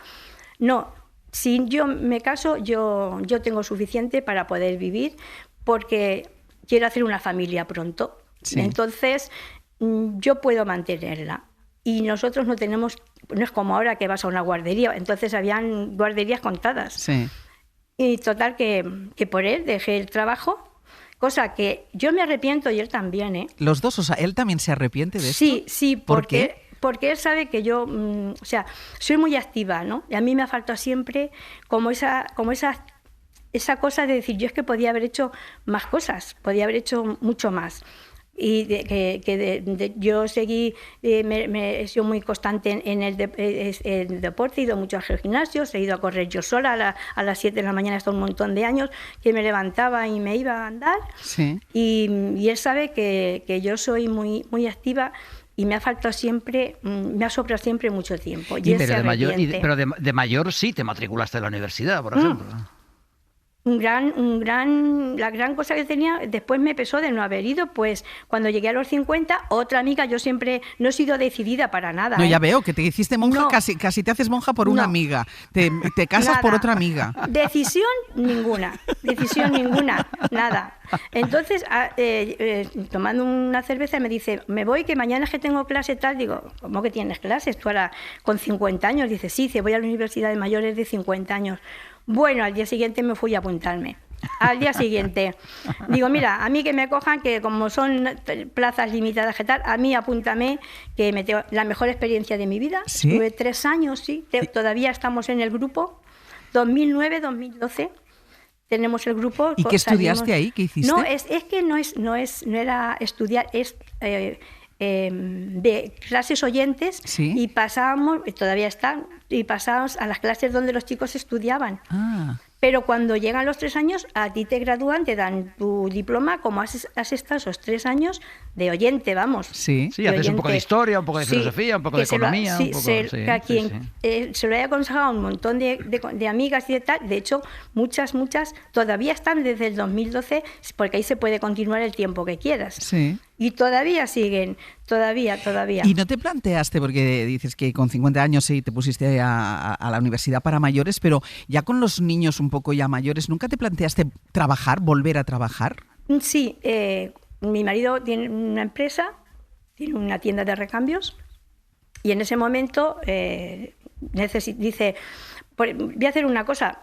no, si yo me caso, yo tengo suficiente para poder vivir porque quiero hacer una familia pronto. Sí. Entonces, yo puedo mantenerla. Y nosotros no es como ahora que vas a una guardería, entonces habían guarderías contadas. Sí. Y total que por él dejé el trabajo, cosa que yo me arrepiento y él también, ¿eh? Los dos, o sea, ¿él también se arrepiente de esto? Sí, ¿Por qué? Porque él sabe que yo, o sea, soy muy activa, ¿no? Y a mí me ha faltado siempre como esa cosa de decir, yo es que podía haber hecho más cosas, podía haber hecho mucho más. Y yo seguí, he sido muy constante en el deporte, he ido mucho al gimnasio, he ido a correr yo sola a las 7 de la mañana hasta un montón de años, que me levantaba y me iba a andar. Sí. Y él sabe que yo soy muy, muy activa. Y me ha faltado siempre, me ha sobrado siempre mucho tiempo. Y pero de mayor sí te matriculaste en la universidad, por ejemplo. La gran cosa que tenía, después me pesó de no haber ido, pues cuando llegué a los 50, otra amiga, yo siempre no he sido decidida para nada. No, ya veo, que te hiciste monja, casi te haces monja por una amiga, te casas por otra amiga. Decisión ninguna, nada. Entonces, tomando una cerveza me dice, me voy, que mañana es que tengo clase tal. Digo, ¿cómo que tienes clases? Tú ahora con 50 años. Dice, sí, voy a la universidad de mayores de 50 años. Bueno, al día siguiente me fui a apuntarme. Al día siguiente. Digo, mira, a mí que me cojan, que como son plazas limitadas y tal, a mí apúntame, que me tengo la mejor experiencia de mi vida. ¿Sí? Tuve 3 años, sí. Todavía estamos en el grupo. 2009-2012. Tenemos el grupo. ¿Y qué estudiaste ahí? ¿Qué hiciste? No, es que no era estudiar, es de clases oyentes. ¿Sí? Y pasábamos, todavía están, y pasábamos a las clases donde los chicos estudiaban. Pero cuando llegan los 3 años, a ti te gradúan, te dan tu diploma, como has estado esos 3 años de oyente, vamos. Sí, haces un poco de historia, un poco de filosofía, un poco de economía. A quien se lo he aconsejado a un montón de amigas y de tal. De hecho, muchas todavía están desde el 2012, porque ahí se puede continuar el tiempo que quieras. Sí. Y todavía siguen, todavía. ¿Y no te planteaste, porque dices que con 50 años sí te pusiste a la universidad para mayores, pero ya con los niños un poco ya mayores, ¿nunca te planteaste volver a trabajar? Sí, mi marido tiene una empresa, tiene una tienda de recambios, y en ese momento dice, voy a hacer una cosa,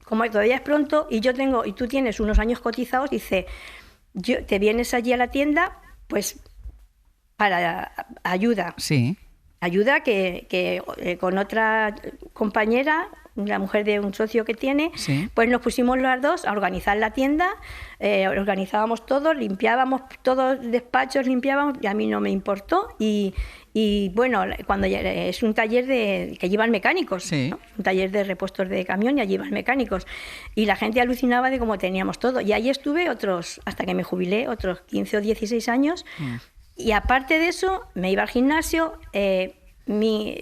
como todavía es pronto y tú tienes unos años cotizados, dice, te vienes allí a la tienda, pues para ayuda. Sí. Ayuda que con otra compañera, la mujer de un socio que tiene, sí, pues nos pusimos las dos a organizar la tienda, organizábamos todo, limpiábamos todos los despachos, y a mí no me importó. Y bueno, cuando es un taller que llevan mecánicos, sí, ¿no? Un taller de repuestos de camión y allí llevan mecánicos. Y la gente alucinaba de cómo teníamos todo. Y ahí estuve hasta que me jubilé, otros 15 o 16 años. Y aparte de eso, me iba al gimnasio,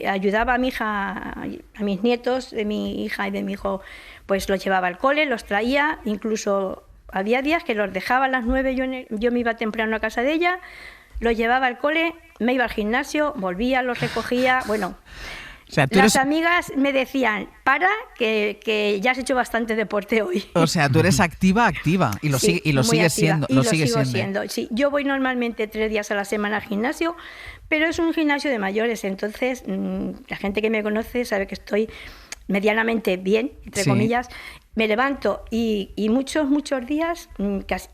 ayudaba a mi hija, a mis nietos, de mi hija y de mi hijo, pues los llevaba al cole, los traía, incluso había días que los dejaba a las 9, yo me iba temprano a casa de ella, los llevaba al cole, me iba al gimnasio, volvía, los recogía, bueno... O sea, las amigas me decían, que ya has hecho bastante deporte hoy. O sea, tú eres activa y lo sigues siendo. Lo sigo siendo. Sí, yo voy normalmente 3 días a la semana al gimnasio, pero es un gimnasio de mayores, entonces la gente que me conoce sabe que estoy medianamente bien, entre comillas. Me levanto y muchos días, casi,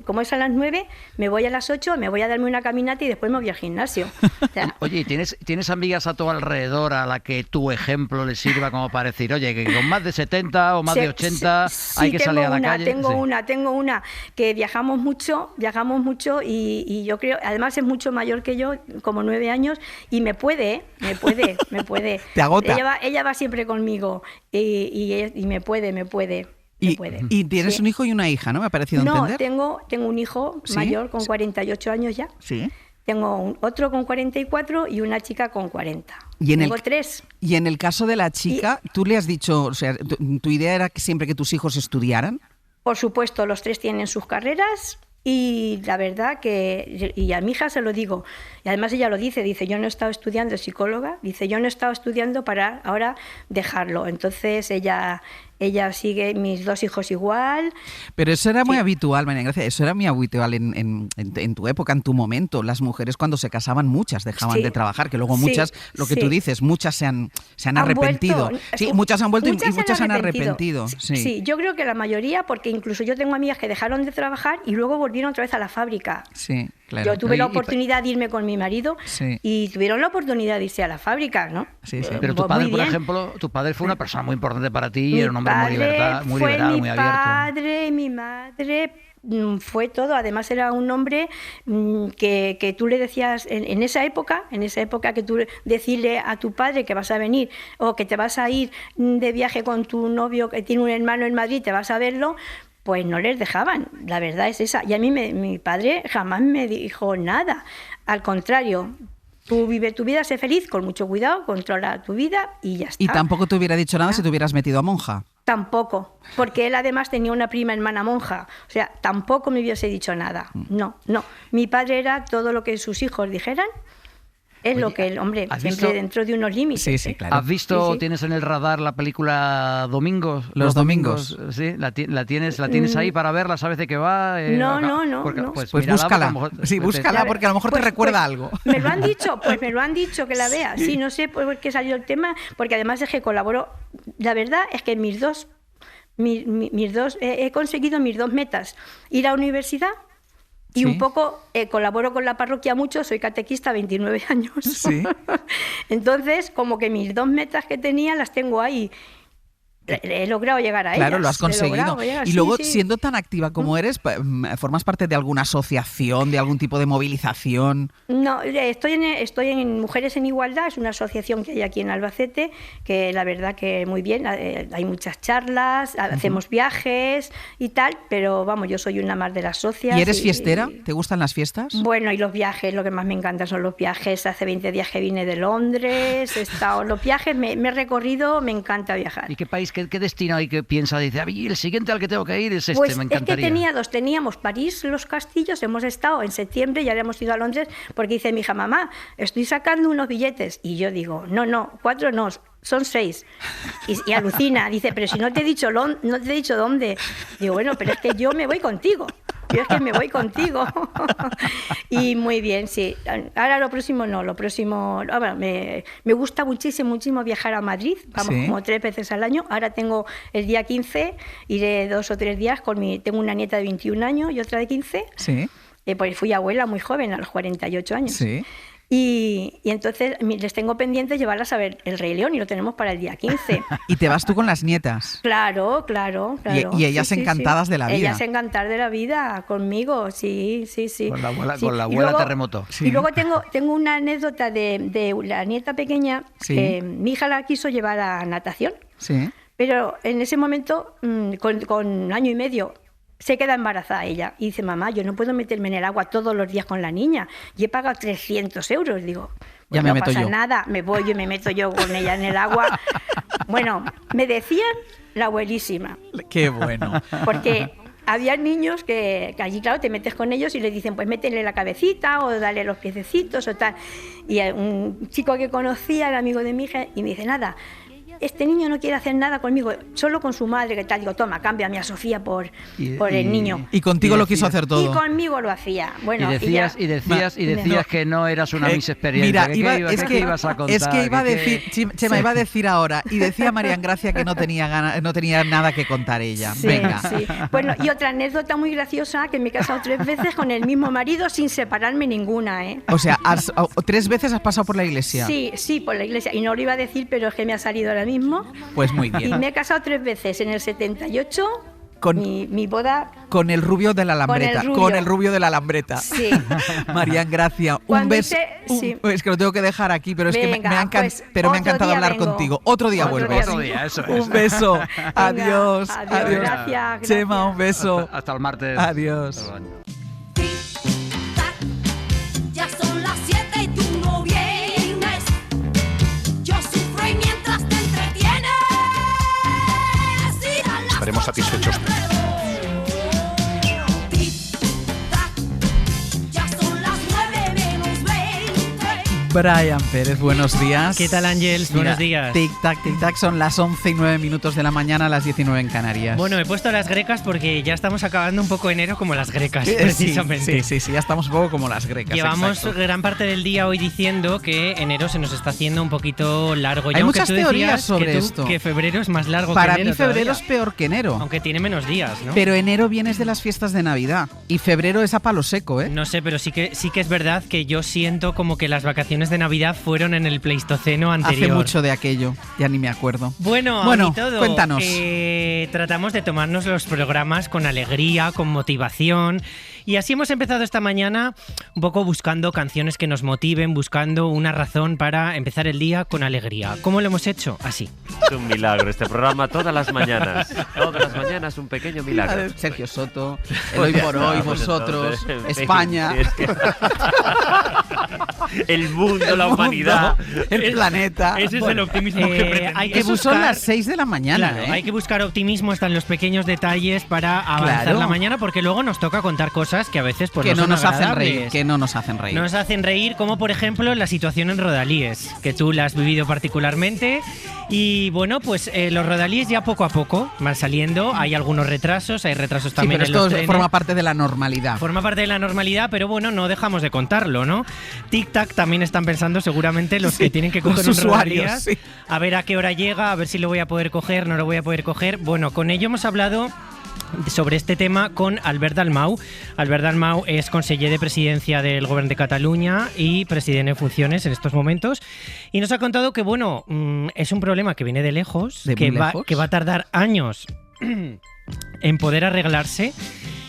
como es a las 9, me voy a las 8, me voy a darme una caminata y después me voy al gimnasio. O sea, oye, ¿tienes amigas a tu alrededor a la que tu ejemplo les sirva como para decir, oye, que con más de 70 o más de 80 hay que salir a la calle? Tengo una que viajamos mucho y yo creo, además es mucho mayor que yo, como 9 años, y me puede. Te agota. Ella va siempre conmigo y me puede. Y tienes un hijo y una hija, ¿no? Me ha parecido entender. No, tengo un hijo mayor con 48 años ya. Sí. Tengo otro con 44 y una chica con 40. Tengo 3. Y en el caso de la chica, ¿tú le has dicho, o sea, tu idea era que siempre que tus hijos estudiaran? Por supuesto, los 3 tienen sus carreras. Y la verdad y a mi hija se lo digo, y además ella lo dice, yo no he estado estudiando, psicóloga, yo no he estado estudiando para ahora dejarlo. Entonces ella Ella sigue, mis 2 hijos igual. Pero eso era muy habitual, María Gracia, eso era muy habitual en tu época, en tu momento. Las mujeres cuando se casaban muchas dejaban de trabajar, que luego muchas, lo que tú dices, muchas se han arrepentido. Sí, muchas han vuelto y muchas se han arrepentido. Sí, yo creo que la mayoría, porque incluso yo tengo amigas que dejaron de trabajar y luego volvieron otra vez a la fábrica. Sí, claro. Yo tuve la oportunidad de irme con mi marido y tuvieron la oportunidad de irse a la fábrica, ¿no? Sí. Pero tu padre, por ejemplo, tu padre fue una persona muy importante para ti, era un hombre muy liberal, muy abierto. Mi padre, mi madre, fue todo. Además era un hombre que tú le decías en esa época que tú decirle a tu padre que vas a venir o que te vas a ir de viaje con tu novio que tiene un hermano en Madrid, te vas a verlo, pues no les dejaban, la verdad es esa. Y a mí mi padre jamás me dijo nada, al contrario. Tú vive tu vida, sé feliz, con mucho cuidado, controla tu vida y ya está. ¿Y tampoco te hubiera dicho nada si te hubieras metido a monja? Tampoco, porque él además tenía una prima hermana monja, o sea, tampoco me hubiese dicho nada. No. Mi padre era todo lo que sus hijos dijeran. Es lo que el hombre, siempre dentro de unos límites. Sí, claro. ¿Has visto, tienes en el radar la película Domingos? Los domingos. Sí, la tienes ahí para verla, ¿sabes de qué va? No. Pues búscala. Búscala porque a lo mejor te recuerda algo. Me lo han dicho que la vea. Sí, no sé por qué salió el tema, porque además es que colaboro. La verdad es que he conseguido mis 2 metas. Ir a la universidad. Y un poco colaboro con la parroquia mucho, soy catequista, 29 años. Sí. Entonces, como que mis 2 metas que tenía las tengo ahí. He logrado llegar a ellas. Claro, lo has conseguido. Y luego, siendo tan activa como eres, ¿formas parte de alguna asociación, de algún tipo de movilización? No, estoy en Mujeres en Igualdad, es una asociación que hay aquí en Albacete, que la verdad que muy bien, hay muchas charlas, hacemos viajes y tal, pero vamos, yo soy una más de las socias. ¿Y eres fiestera? ¿Te gustan las fiestas? Bueno, y los viajes, lo que más me encanta son los viajes. Hace 20 días que vine de Londres, he estado los viajes, me he recorrido, me encanta viajar. ¿Y qué país? ¿Qué destino hay que piensa? Dice, el siguiente al que tengo que ir es este, pues me encantaría. Es que teníamos París, los castillos, hemos estado en septiembre, ya hemos ido a Londres, porque dice mi hija, mamá, estoy sacando unos billetes. Y yo digo, no, 4 no, son 6. Y alucina, dice, pero si no te he dicho dónde. Digo, bueno, pero es que yo me voy contigo. Y muy bien, sí. Ahora lo próximo, bueno, me gusta muchísimo viajar a Madrid, vamos como 3 veces al año. Ahora tengo el día 15, iré 2 o 3 días tengo una nieta de 21 años y otra de 15. Sí. Pues fui abuela muy joven, a los 48 años. Sí. Y entonces les tengo pendiente llevarlas a ver El Rey León y lo tenemos para el día 15. ¿Y te vas tú con las nietas? Claro. Y ellas encantadas de la vida. Ellas encantadas de la vida conmigo, sí. Con la abuela luego, terremoto. Sí. Y luego tengo una anécdota de la nieta pequeña, que mi hija la quiso llevar a natación, pero en ese momento, con año y medio, se queda embarazada ella y dice, mamá, yo no puedo meterme en el agua todos los días con la niña y he pagado 300 euros. Digo, pues no pasa nada, me voy y me meto yo con ella en el agua. Bueno, me decían la abuelísima. Qué bueno. Porque había niños que allí, claro, te metes con ellos y les dicen, pues métele la cabecita o dale los piececitos o tal. Y un chico que conocía era amigo de mi hija y me dice, nada, este niño no quiere hacer nada conmigo, solo con su madre, que tal. Digo, toma, cámbiame a Sofía por el niño. Y contigo lo quiso hacer todo. Y conmigo lo hacía. Bueno, y decías que no eras una Miss Experiencia. Mira, ¿Qué ibas a contar? Es que iba a decir, Chema iba a decir ahora, y decía María Gracia que no tenía nada que contar ella. Sí, venga. Sí. Bueno, y otra anécdota muy graciosa, que me he casado 3 veces con el mismo marido sin separarme ninguna, ¿eh? O sea, 3 veces has pasado por la iglesia. Sí, por la iglesia. Y no lo iba a decir, pero es que me ha salido ahora mismo. Pues muy bien. Y me he casado 3 veces. En el 78, mi boda... Con el rubio de la Alambreta. Con el rubio de la Alambreta. Sí. María Gracia, un beso. Es que lo tengo que dejar aquí, pero es que me ha encantado hablar contigo. Otro día vuelves. Otro día, eso es. Un beso. Adiós. Gracias. Chema, un beso. Hasta el martes. Adiós. Estaremos satisfechos. Brian Pérez, buenos días. ¿Qué tal, Ángels? Buenos días. Tic-tac, son las 11:09 de la mañana, las 19 en Canarias. Bueno, he puesto las grecas porque ya estamos acabando un poco enero como las grecas, precisamente. Sí, ya estamos un poco como las grecas. Llevamos exacto. gran parte del día hoy diciendo que enero se nos está haciendo un poquito largo. Hay muchas teorías sobre esto. Que febrero es más largo Para que enero. Para mí febrero todavía. Es peor que enero. Aunque tiene menos días, ¿no? Pero enero vienes de las fiestas de Navidad y febrero es a palo seco, ¿eh? No sé, pero sí que es verdad que yo siento como que las vacaciones de Navidad fueron en el Pleistoceno anterior. Hace mucho de aquello, ya ni me acuerdo. Bueno, todo, cuéntanos. Tratamos de tomarnos los programas con alegría, con motivación. Y así hemos empezado esta mañana un poco buscando canciones que nos motiven, buscando una razón para empezar el día con alegría. ¿Cómo lo hemos hecho? Así. Es un milagro este programa todas las mañanas. Todas las mañanas un pequeño milagro. Sergio Soto, el Hoy por Hoy, vosotros, entonces, España. El mundo, la humanidad. El planeta. Ese es el optimismo que pretendía. Eso son las 6 de la mañana. Claro, hay que buscar optimismo hasta en los pequeños detalles para avanzar la mañana, porque luego nos toca contar cosas que a veces pues, no nos hacen reír. Que no nos hacen reír. Nos hacen reír, como por ejemplo la situación en Rodalíes, que tú la has vivido particularmente. Y bueno, pues los rodalíes ya poco a poco van saliendo. Hay algunos retrasos, hay retrasos también pero en los esto trenes. Forma parte de la normalidad. Forma parte de la normalidad, pero bueno, no dejamos de contarlo, ¿no? Tic-tac también están pensando seguramente los que tienen que coger un rodalías. A ver a qué hora llega, a ver si lo voy a poder coger, no lo voy a poder coger. Bueno, con ello hemos hablado sobre este tema con Albert Dalmau. Albert Dalmau es conseller de presidencia del Govern de Cataluña y presidente en funciones en estos momentos, y nos ha contado que bueno, es un problema que viene de lejos, que va a tardar años en poder arreglarse,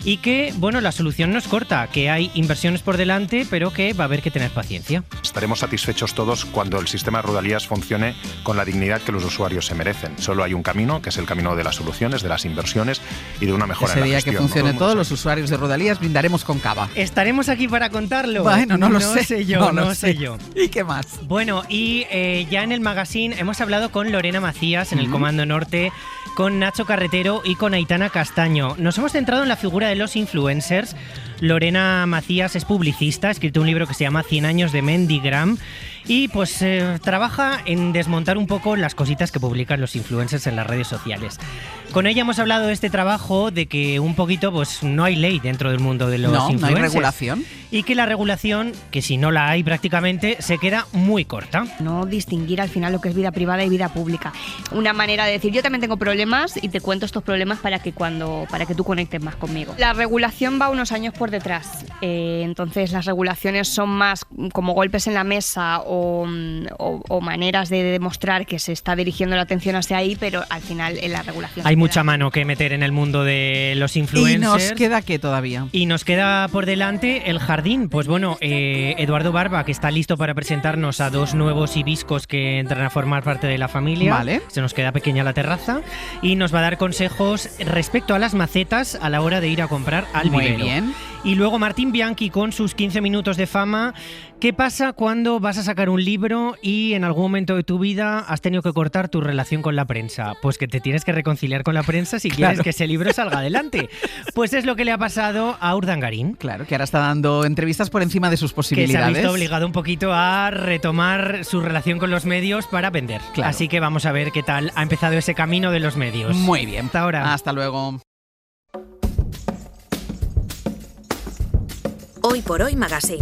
y que, bueno, la solución no es corta, que hay inversiones por delante, pero que va a haber que tener paciencia. Estaremos satisfechos todos cuando el sistema de Rodalías funcione con la dignidad que los usuarios se merecen. Solo hay un camino, que es el camino de las soluciones, de las inversiones y de una mejora en la gestión. Ese día que funcione todo, los usuarios de Rodalías brindaremos con cava. ¿Estaremos aquí para contarlo? Bueno, no lo sé. No sé yo. ¿Y qué más? Bueno, y ya en el magazine hemos hablado con Lorena Macías en el Comando Norte, con Nacho Carretero y con Aitana Castaño. Nos hemos centrado en la figura de los influencers. Lorena Macías es publicista, ha escrito un libro que se llama 100 años de Mendigram, y pues trabaja en desmontar un poco las cositas que publican los influencers en las redes sociales. Con ella hemos hablado de este trabajo, de que un poquito pues no hay ley dentro del mundo de los influencers. No hay regulación. Y que la regulación, que si no la hay prácticamente, se queda muy corta. No distinguir al final lo que es vida privada y vida pública. Una manera de decir, yo también tengo problemas y te cuento estos problemas para que tú conectes más conmigo. La regulación va unos años por detrás. Entonces las regulaciones son más como golpes en la mesa o maneras de demostrar que se está dirigiendo la atención hacia ahí, pero al final en la regulación hay mucha mano que meter en el mundo de los influencers. ¿Y nos queda qué todavía? Y nos queda por delante el jardín. Pues bueno, Eduardo Barba, que está listo para presentarnos a 2 nuevos hibiscos que entran a formar parte de la familia. Vale. Se nos queda pequeña la terraza y nos va a dar consejos respecto a las macetas a la hora de ir a comprar al vivero. Muy bien. Y luego Martín Bianchi con sus 15 minutos de fama. ¿Qué pasa cuando vas a sacar un libro y en algún momento de tu vida has tenido que cortar tu relación con la prensa? Pues que te tienes que reconciliar con la prensa si quieres que ese libro salga adelante. Pues es lo que le ha pasado a Urdangarín. Claro, que ahora está dando entrevistas por encima de sus posibilidades. Que se ha visto obligado un poquito a retomar su relación con los medios para vender. Claro. Así que vamos a ver qué tal ha empezado ese camino de los medios. Muy bien. Hasta ahora. Hasta luego. Hoy por Hoy Magazine.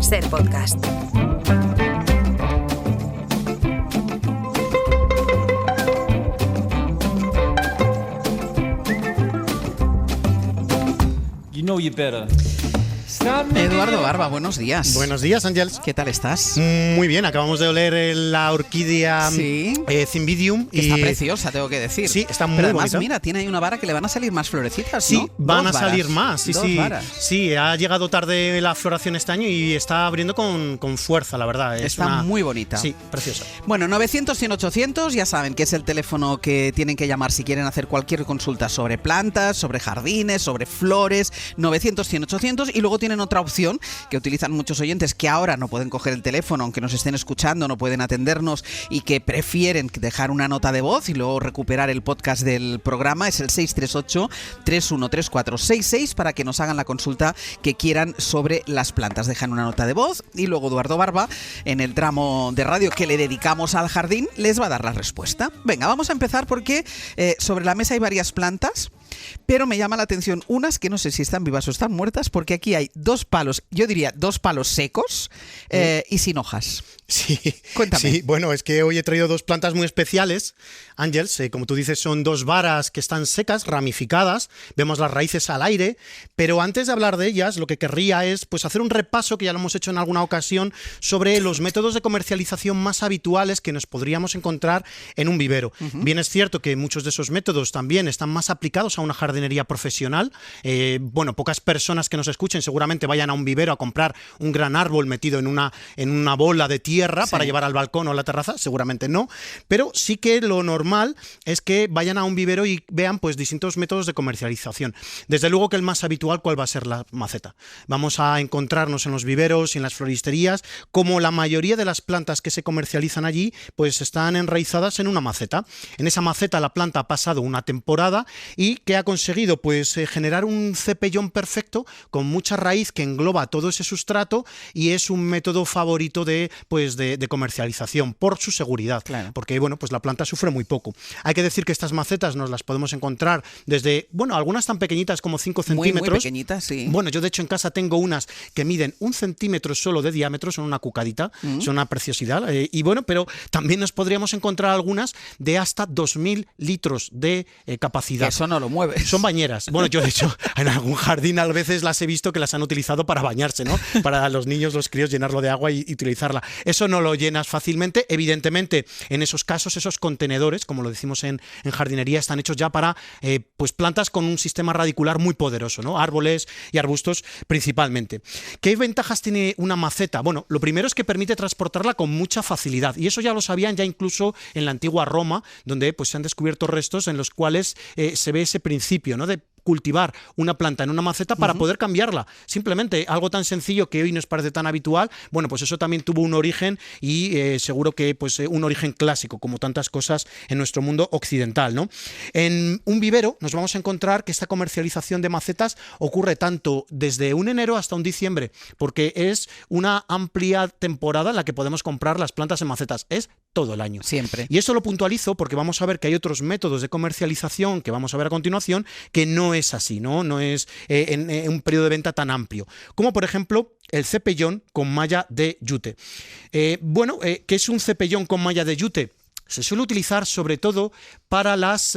Ser podcast. You know you better. Eduardo Barba, buenos días. Buenos días, Ángels. ¿Qué tal estás? Muy bien, acabamos de oler la orquídea Cymbidium. Que está preciosa, tengo que decir. Sí, está muy Pero además, bonita. mira, tiene ahí una vara que le van a salir más florecitas, Sí, ¿no? van a salir más. Sí, Dos sí. varas. Sí, ha llegado tarde la floración este año y está abriendo con fuerza, la verdad. Está muy bonita. Sí, preciosa. Bueno, 900-100-800, ya saben que es el teléfono que tienen que llamar si quieren hacer cualquier consulta sobre plantas, sobre jardines, sobre flores. 900-100-800, y luego tienen tienen otra opción que utilizan muchos oyentes que ahora no pueden coger el teléfono, aunque nos estén escuchando, no pueden atendernos y que prefieren dejar una nota de voz y luego recuperar el podcast del programa. Es el 638-313466 para que nos hagan la consulta que quieran sobre las plantas. Dejan una nota de voz y luego Eduardo Barba, en el tramo de radio que le dedicamos al jardín, les va a dar la respuesta. Venga, vamos a empezar porque sobre la mesa hay varias plantas, pero me llama la atención unas que no sé si están vivas o están muertas, porque aquí hay 2 palos, yo diría 2 palos secos y sin hojas. Sí, cuéntame. Sí, bueno, es que hoy he traído 2 plantas muy especiales, Ángels, como tú dices, son 2 varas que están secas, ramificadas, vemos las raíces al aire, pero antes de hablar de ellas, lo que querría es pues hacer un repaso, que ya lo hemos hecho en alguna ocasión, sobre los métodos de comercialización más habituales que nos podríamos encontrar en un vivero. Bien es cierto que muchos de esos métodos también están más aplicados a una jardinería profesional. Bueno, pocas personas que nos escuchen seguramente vayan a un vivero a comprar un gran árbol metido en una bola de tierra para llevar al balcón o a la terraza, seguramente no, pero sí que lo normal es que vayan a un vivero y vean pues distintos métodos de comercialización. Desde luego que el más habitual, ¿cuál va a ser? La maceta. Vamos a encontrarnos en los viveros y en las floristerías como la mayoría de las plantas que se comercializan allí pues están enraizadas en una maceta. En esa maceta la planta ha pasado una temporada y que ha conseguido pues generar un cepellón perfecto con mucha raíz que engloba todo ese sustrato, y es un método favorito de comercialización por su seguridad, claro, porque bueno, pues la planta sufre muy poco. Hay que decir que estas macetas nos las podemos encontrar desde, bueno, algunas tan pequeñitas como 5 centímetros. Muy pequeñitas, sí. Bueno, yo de hecho en casa tengo unas que miden 1 centímetro solo de diámetro, son una cucadita, son una preciosidad, y bueno, pero también nos podríamos encontrar algunas de hasta 2000 litros de capacidad. Que eso no lo mueves. Son bañeras. Bueno, yo de hecho en algún jardín a veces las he visto que las han utilizado para bañarse, ¿no? Para los niños, los críos, llenarlo de agua y utilizarla. Eso no lo llenas fácilmente. Evidentemente, en esos casos, esos contenedores, como lo decimos en jardinería, están hechos ya para pues plantas con un sistema radicular muy poderoso, ¿no? Árboles y arbustos principalmente. ¿Qué ventajas tiene una maceta? Bueno, lo primero es que permite transportarla con mucha facilidad, y eso ya lo sabían ya incluso en la antigua Roma, donde pues se han descubierto restos en los cuales se ve ese principio, ¿no? De cultivar una planta en una maceta para poder cambiarla. Simplemente algo tan sencillo que hoy nos parece tan habitual, bueno, pues eso también tuvo un origen, y seguro que pues un origen clásico, como tantas cosas en nuestro mundo occidental, ¿no? En un vivero nos vamos a encontrar que esta comercialización de macetas ocurre tanto desde un enero hasta un diciembre, porque es una amplia temporada en la que podemos comprar las plantas en macetas. Es todo el año. Siempre. Y eso lo puntualizo porque vamos a ver que hay otros métodos de comercialización que vamos a ver a continuación que no es así, no es en un periodo de venta tan amplio. Como por ejemplo el cepellón con malla de yute. ¿Qué es un cepellón con malla de yute? Se suele utilizar sobre todo para los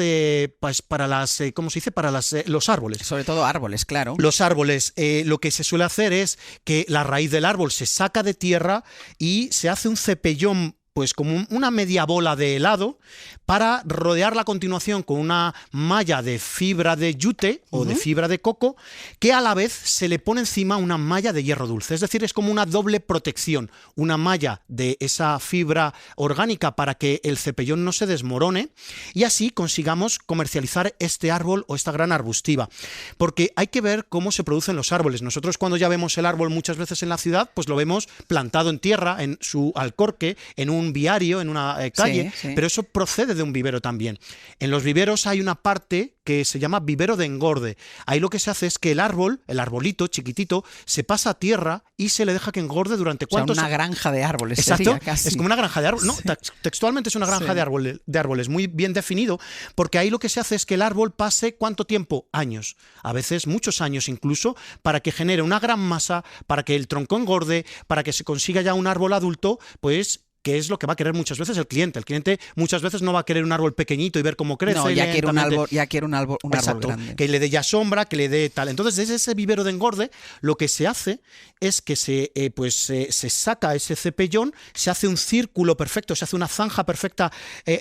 árboles. Sobre todo árboles, claro. Los árboles, lo que se suele hacer es que la raíz del árbol se saca de tierra y se hace un cepellón pues como una media bola de helado, para rodearla a continuación con una malla de fibra de yute o de fibra de coco, que a la vez se le pone encima una malla de hierro dulce. Es decir, es como una doble protección, una malla de esa fibra orgánica para que el cepellón no se desmorone, y así consigamos comercializar este árbol o esta gran arbustiva. Porque hay que ver cómo se producen los árboles. Nosotros cuando ya vemos el árbol muchas veces en la ciudad, pues lo vemos plantado en tierra, en su alcorque, en un viario, en una calle, sí. Pero eso procede de un vivero también. En los viveros hay una parte que se llama vivero de engorde. Ahí lo que se hace es que el arbolito chiquitito, se pasa a tierra y se le deja que engorde durante ¿cuántos? Una granja de árboles. Exacto, sería, casi. Es como una granja de árboles. No, textualmente es una granja de árboles, muy bien definido, porque ahí lo que se hace es que el árbol pase ¿cuánto tiempo? Años, a veces muchos años incluso, para que genere una gran masa, para que el tronco engorde, para que se consiga ya un árbol adulto, pues que es lo que va a querer muchas veces el cliente. El cliente muchas veces no va a querer un árbol pequeñito y ver cómo crece. No, ya quiere un árbol grande. Que le dé ya sombra, que le dé tal. Entonces, desde ese vivero de engorde, lo que se hace es que se saca ese cepellón, se hace un círculo perfecto, se hace una zanja perfecta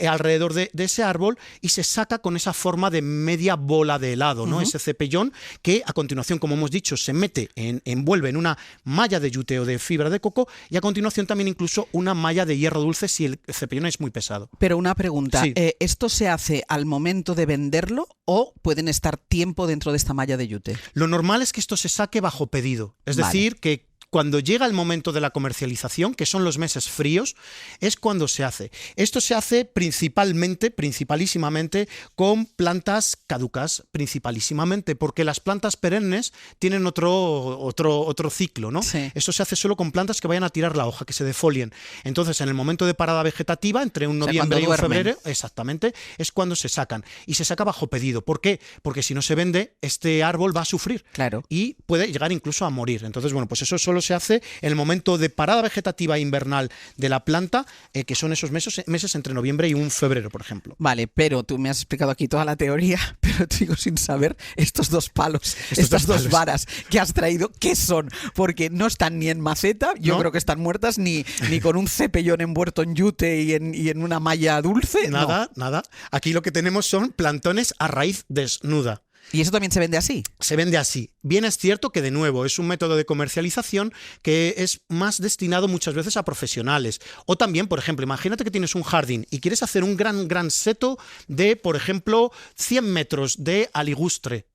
alrededor de ese árbol, y se saca con esa forma de media bola de helado, ¿no? Ese cepellón que a continuación, como hemos dicho, se envuelve en una malla de yute o de fibra de coco, y a continuación también incluso una malla de hierro dulce si el cepillón es muy pesado. Pero una pregunta, Sí. ¿esto se hace al momento de venderlo o pueden estar tiempo dentro de esta malla de yute? Lo normal es que esto se saque bajo pedido, es Vale. decir, que cuando llega el momento de la comercialización, que son los meses fríos, es cuando se hace. Esto se hace principalísimamente con plantas caducas, principalísimamente, porque las plantas perennes tienen otro ciclo, ¿no? Sí. Esto se hace solo con plantas que vayan a tirar la hoja, que se defolien. Entonces, en el momento de parada vegetativa, entre un O sea, noviembre y cuando un duermen. febrero, exactamente, es cuando se sacan. Y se saca bajo pedido. ¿Por qué? Porque si no se vende, este árbol va a sufrir. Claro. Y puede llegar incluso a morir. Entonces, bueno, pues eso solo se hace en el momento de parada vegetativa invernal de la planta, que son esos meses entre noviembre y un febrero, por ejemplo. Vale, pero tú me has explicado aquí toda la teoría, pero sigo sin saber estos dos palos, Estos estas dos dos palos. varas que has traído, ¿qué son? Porque no están ni en maceta, yo ¿No? creo que están muertas, ni con un cepellón envuelto en yute y en una malla dulce. no. Nada. Aquí lo que tenemos son plantones a raíz desnuda. ¿Y eso también se vende así? Se vende así. Bien es cierto que, de nuevo, es un método de comercialización que es más destinado muchas veces a profesionales. O también, por ejemplo, imagínate que tienes un jardín y quieres hacer un gran seto de, por ejemplo, 100 metros de aligustre,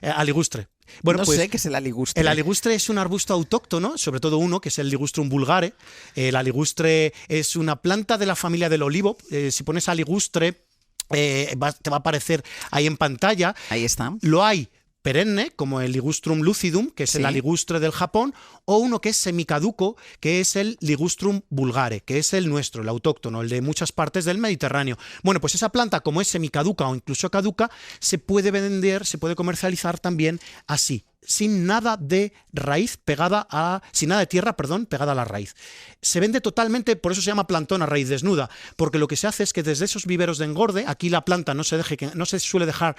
aligustre. Bueno, no pues, sé qué es el aligustre. El aligustre es un arbusto autóctono, sobre todo uno, que es el Ligustrum vulgare. El aligustre es una planta de la familia del olivo. Si pones aligustre, te va a aparecer ahí en pantalla. Ahí está. Lo hay perenne, como el Ligustrum lucidum, que es el aligustre del Japón, o uno que es semicaduco, que es el Ligustrum vulgare, que es el nuestro, el autóctono, el de muchas partes del Mediterráneo. Bueno, pues esa planta, como es semicaduca o incluso caduca, se puede vender, se puede comercializar también así, sin nada de raíz sin nada de tierra, pegada a la raíz. Se vende totalmente, por eso se llama plantón a raíz desnuda, porque lo que se hace es que desde esos viveros de engorde, aquí la planta no se suele dejar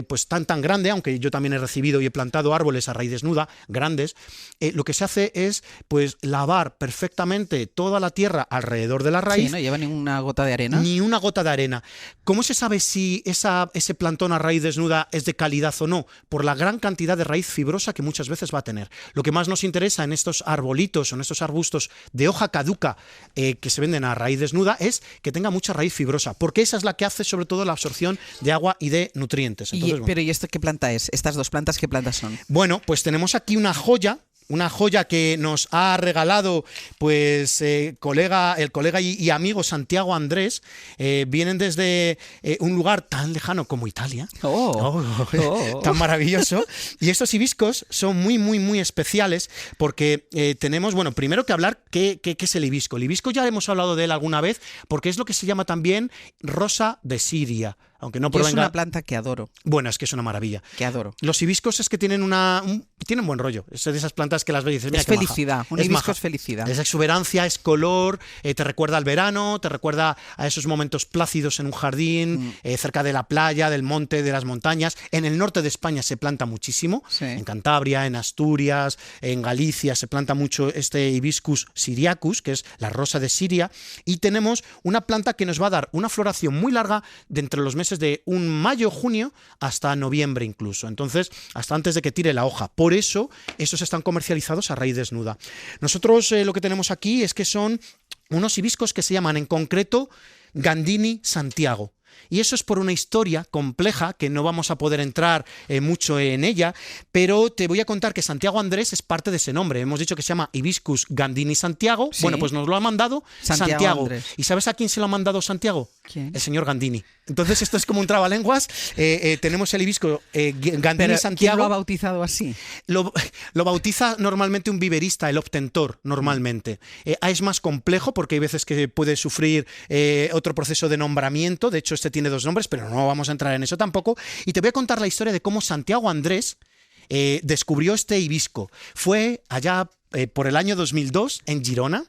pues tan grande, aunque yo también he recibido y he plantado árboles a raíz desnuda, grandes. Lo que se hace es pues lavar perfectamente toda la tierra alrededor de la raíz. Sí, no lleva ni una gota de arena. Ni una gota de arena. ¿Cómo se sabe si ese plantón a raíz desnuda es de calidad o no? Por la gran cantidad de raíz fibrosa que muchas veces va a tener. Lo que más nos interesa en estos arbolitos o en estos arbustos de hoja caduca que se venden a raíz desnuda es que tenga mucha raíz fibrosa, porque esa es la que hace sobre todo la absorción de agua y de nutrientes. Entonces, Pero ¿y esto qué planta es? ¿Estas dos plantas qué plantas son? Bueno, pues tenemos aquí una joya que nos ha regalado pues el colega y amigo Santiago Andrés. Vienen desde un lugar tan lejano como Italia. Tan maravilloso. Y estos hibiscos son muy especiales porque tenemos, bueno, primero que hablar qué es el hibisco. El hibisco ya hemos hablado de él alguna vez porque es lo que se llama también rosa de Siria. Aunque no provenga... Es una planta que adoro. Bueno, es que es una maravilla. Que adoro. Los hibiscos es que tienen tienen buen rollo. Es de esas plantas que las ves y dices, mira, es qué felicidad. maja. Un hibisco es felicidad. Es exuberancia, es color, te recuerda al verano, te recuerda a esos momentos plácidos en un jardín, cerca de la playa, del monte, de las montañas. En el norte de España se planta muchísimo. Sí. En Cantabria, en Asturias, en Galicia se planta mucho este Hibiscus syriacus, que es la rosa de Siria. Y tenemos una planta que nos va a dar una floración muy larga de entre los meses de un mayo, junio, hasta noviembre incluso. Entonces, hasta antes de que tire la hoja. Por eso, esos están comercializados a raíz desnuda. Nosotros lo que tenemos aquí es que son unos hibiscos que se llaman en concreto Gandini Santiago. Y eso es por una historia compleja que no vamos a poder entrar mucho en ella, pero te voy a contar que Santiago Andrés es parte de ese nombre. Hemos dicho que se llama Hibiscus Gandini Santiago. Sí. Bueno, pues nos lo ha mandado Santiago Andrés. ¿Y sabes a quién se lo ha mandado Santiago? ¿Quién? El señor Gandini. Entonces esto es como un trabalenguas. Tenemos el hibisco Gandini Pero, Santiago. ¿quién lo ha bautizado así? Lo bautiza normalmente un viverista, el obtentor, normalmente. Es más complejo porque hay veces que puede sufrir otro proceso de nombramiento. De hecho, este tiene dos nombres, pero no vamos a entrar en eso tampoco. Y te voy a contar la historia de cómo Santiago Andrés descubrió este hibisco. Fue allá por el año 2002 en Girona,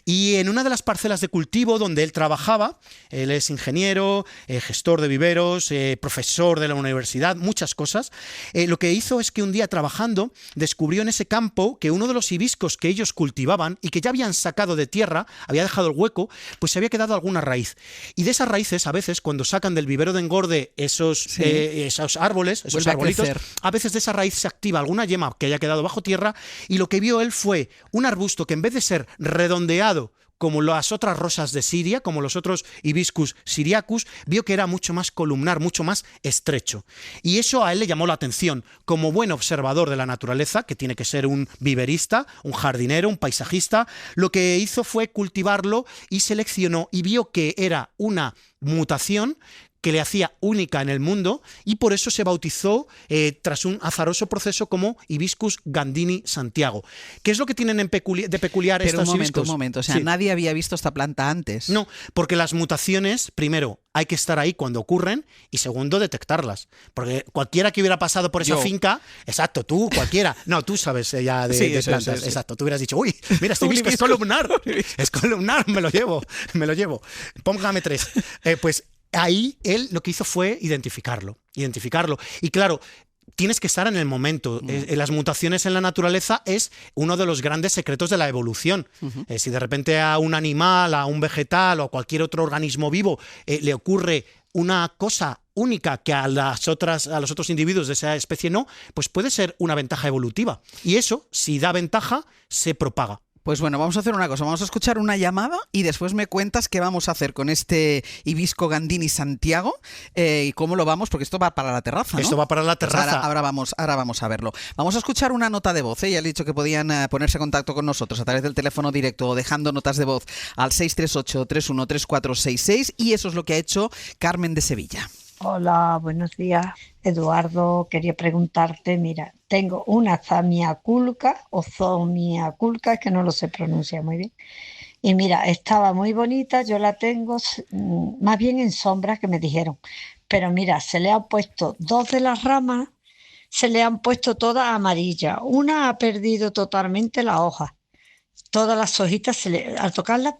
y en una de las parcelas de cultivo donde él trabajaba, él es ingeniero, gestor de viveros, profesor de la universidad, muchas cosas, lo que hizo es que un día trabajando descubrió en ese campo que uno de los hibiscos que ellos cultivaban y que ya habían sacado de tierra, había dejado el hueco, pues se había quedado alguna raíz. Y de esas raíces, a veces, cuando sacan del vivero de engorde esos árboles, esos arbolitos, a veces de esa raíz se activa alguna yema que haya quedado bajo tierra, y lo que vio él fue un arbusto que, en vez de ser redondeado como las otras rosas de Siria, como los otros Hibiscus syriacus, vio que era mucho más columnar, mucho más estrecho. Y eso a él le llamó la atención. Como buen observador de la naturaleza, que tiene que ser un viverista, un jardinero, un paisajista, lo que hizo fue cultivarlo y seleccionó y vio que era una mutación que le hacía única en el mundo, y por eso se bautizó tras un azaroso proceso como Hibiscus gandini Santiago. ¿Qué es lo que tienen de peculiar estos hibiscos? Un momento, o sea, Sí. nadie había visto esta planta antes. No, porque las mutaciones, primero, hay que estar ahí cuando ocurren, y segundo, detectarlas. Porque cualquiera que hubiera pasado por esa finca, exacto, tú, cualquiera, no, tú sabes ya de plantas, sí. exacto, tú hubieras dicho, uy, mira, este hibisco es columnar, me lo llevo, póngame 3. Pues ahí él lo que hizo fue identificarlo. Y claro, tienes que estar en el momento. Las mutaciones en la naturaleza es uno de los grandes secretos de la evolución. Si de repente a un animal, a un vegetal o a cualquier otro organismo vivo le ocurre una cosa única que a los otros individuos de esa especie no, pues puede ser una ventaja evolutiva. Y eso, si da ventaja, se propaga. Pues bueno, vamos a hacer una cosa, vamos a escuchar una llamada y después me cuentas qué vamos a hacer con este Hibisco gandini Santiago y cómo lo vamos, porque esto va para la terraza, ¿no? Esto va para la terraza. Pues ahora vamos a verlo. Vamos a escuchar una nota de voz, ya he dicho que podían ponerse en contacto con nosotros a través del teléfono directo o dejando notas de voz al 638-313466, y eso es lo que ha hecho Carmen de Sevilla. Hola, buenos días. Eduardo, quería preguntarte, mira, tengo una zamiaculca o zomiaculca, que no lo sé pronunciar muy bien. Y mira, estaba muy bonita, yo la tengo más bien en sombra, que me dijeron. Pero mira, se le han puesto 2 de las ramas, se le han puesto todas amarillas. Una ha perdido totalmente la hoja. Todas las hojitas, al tocarla,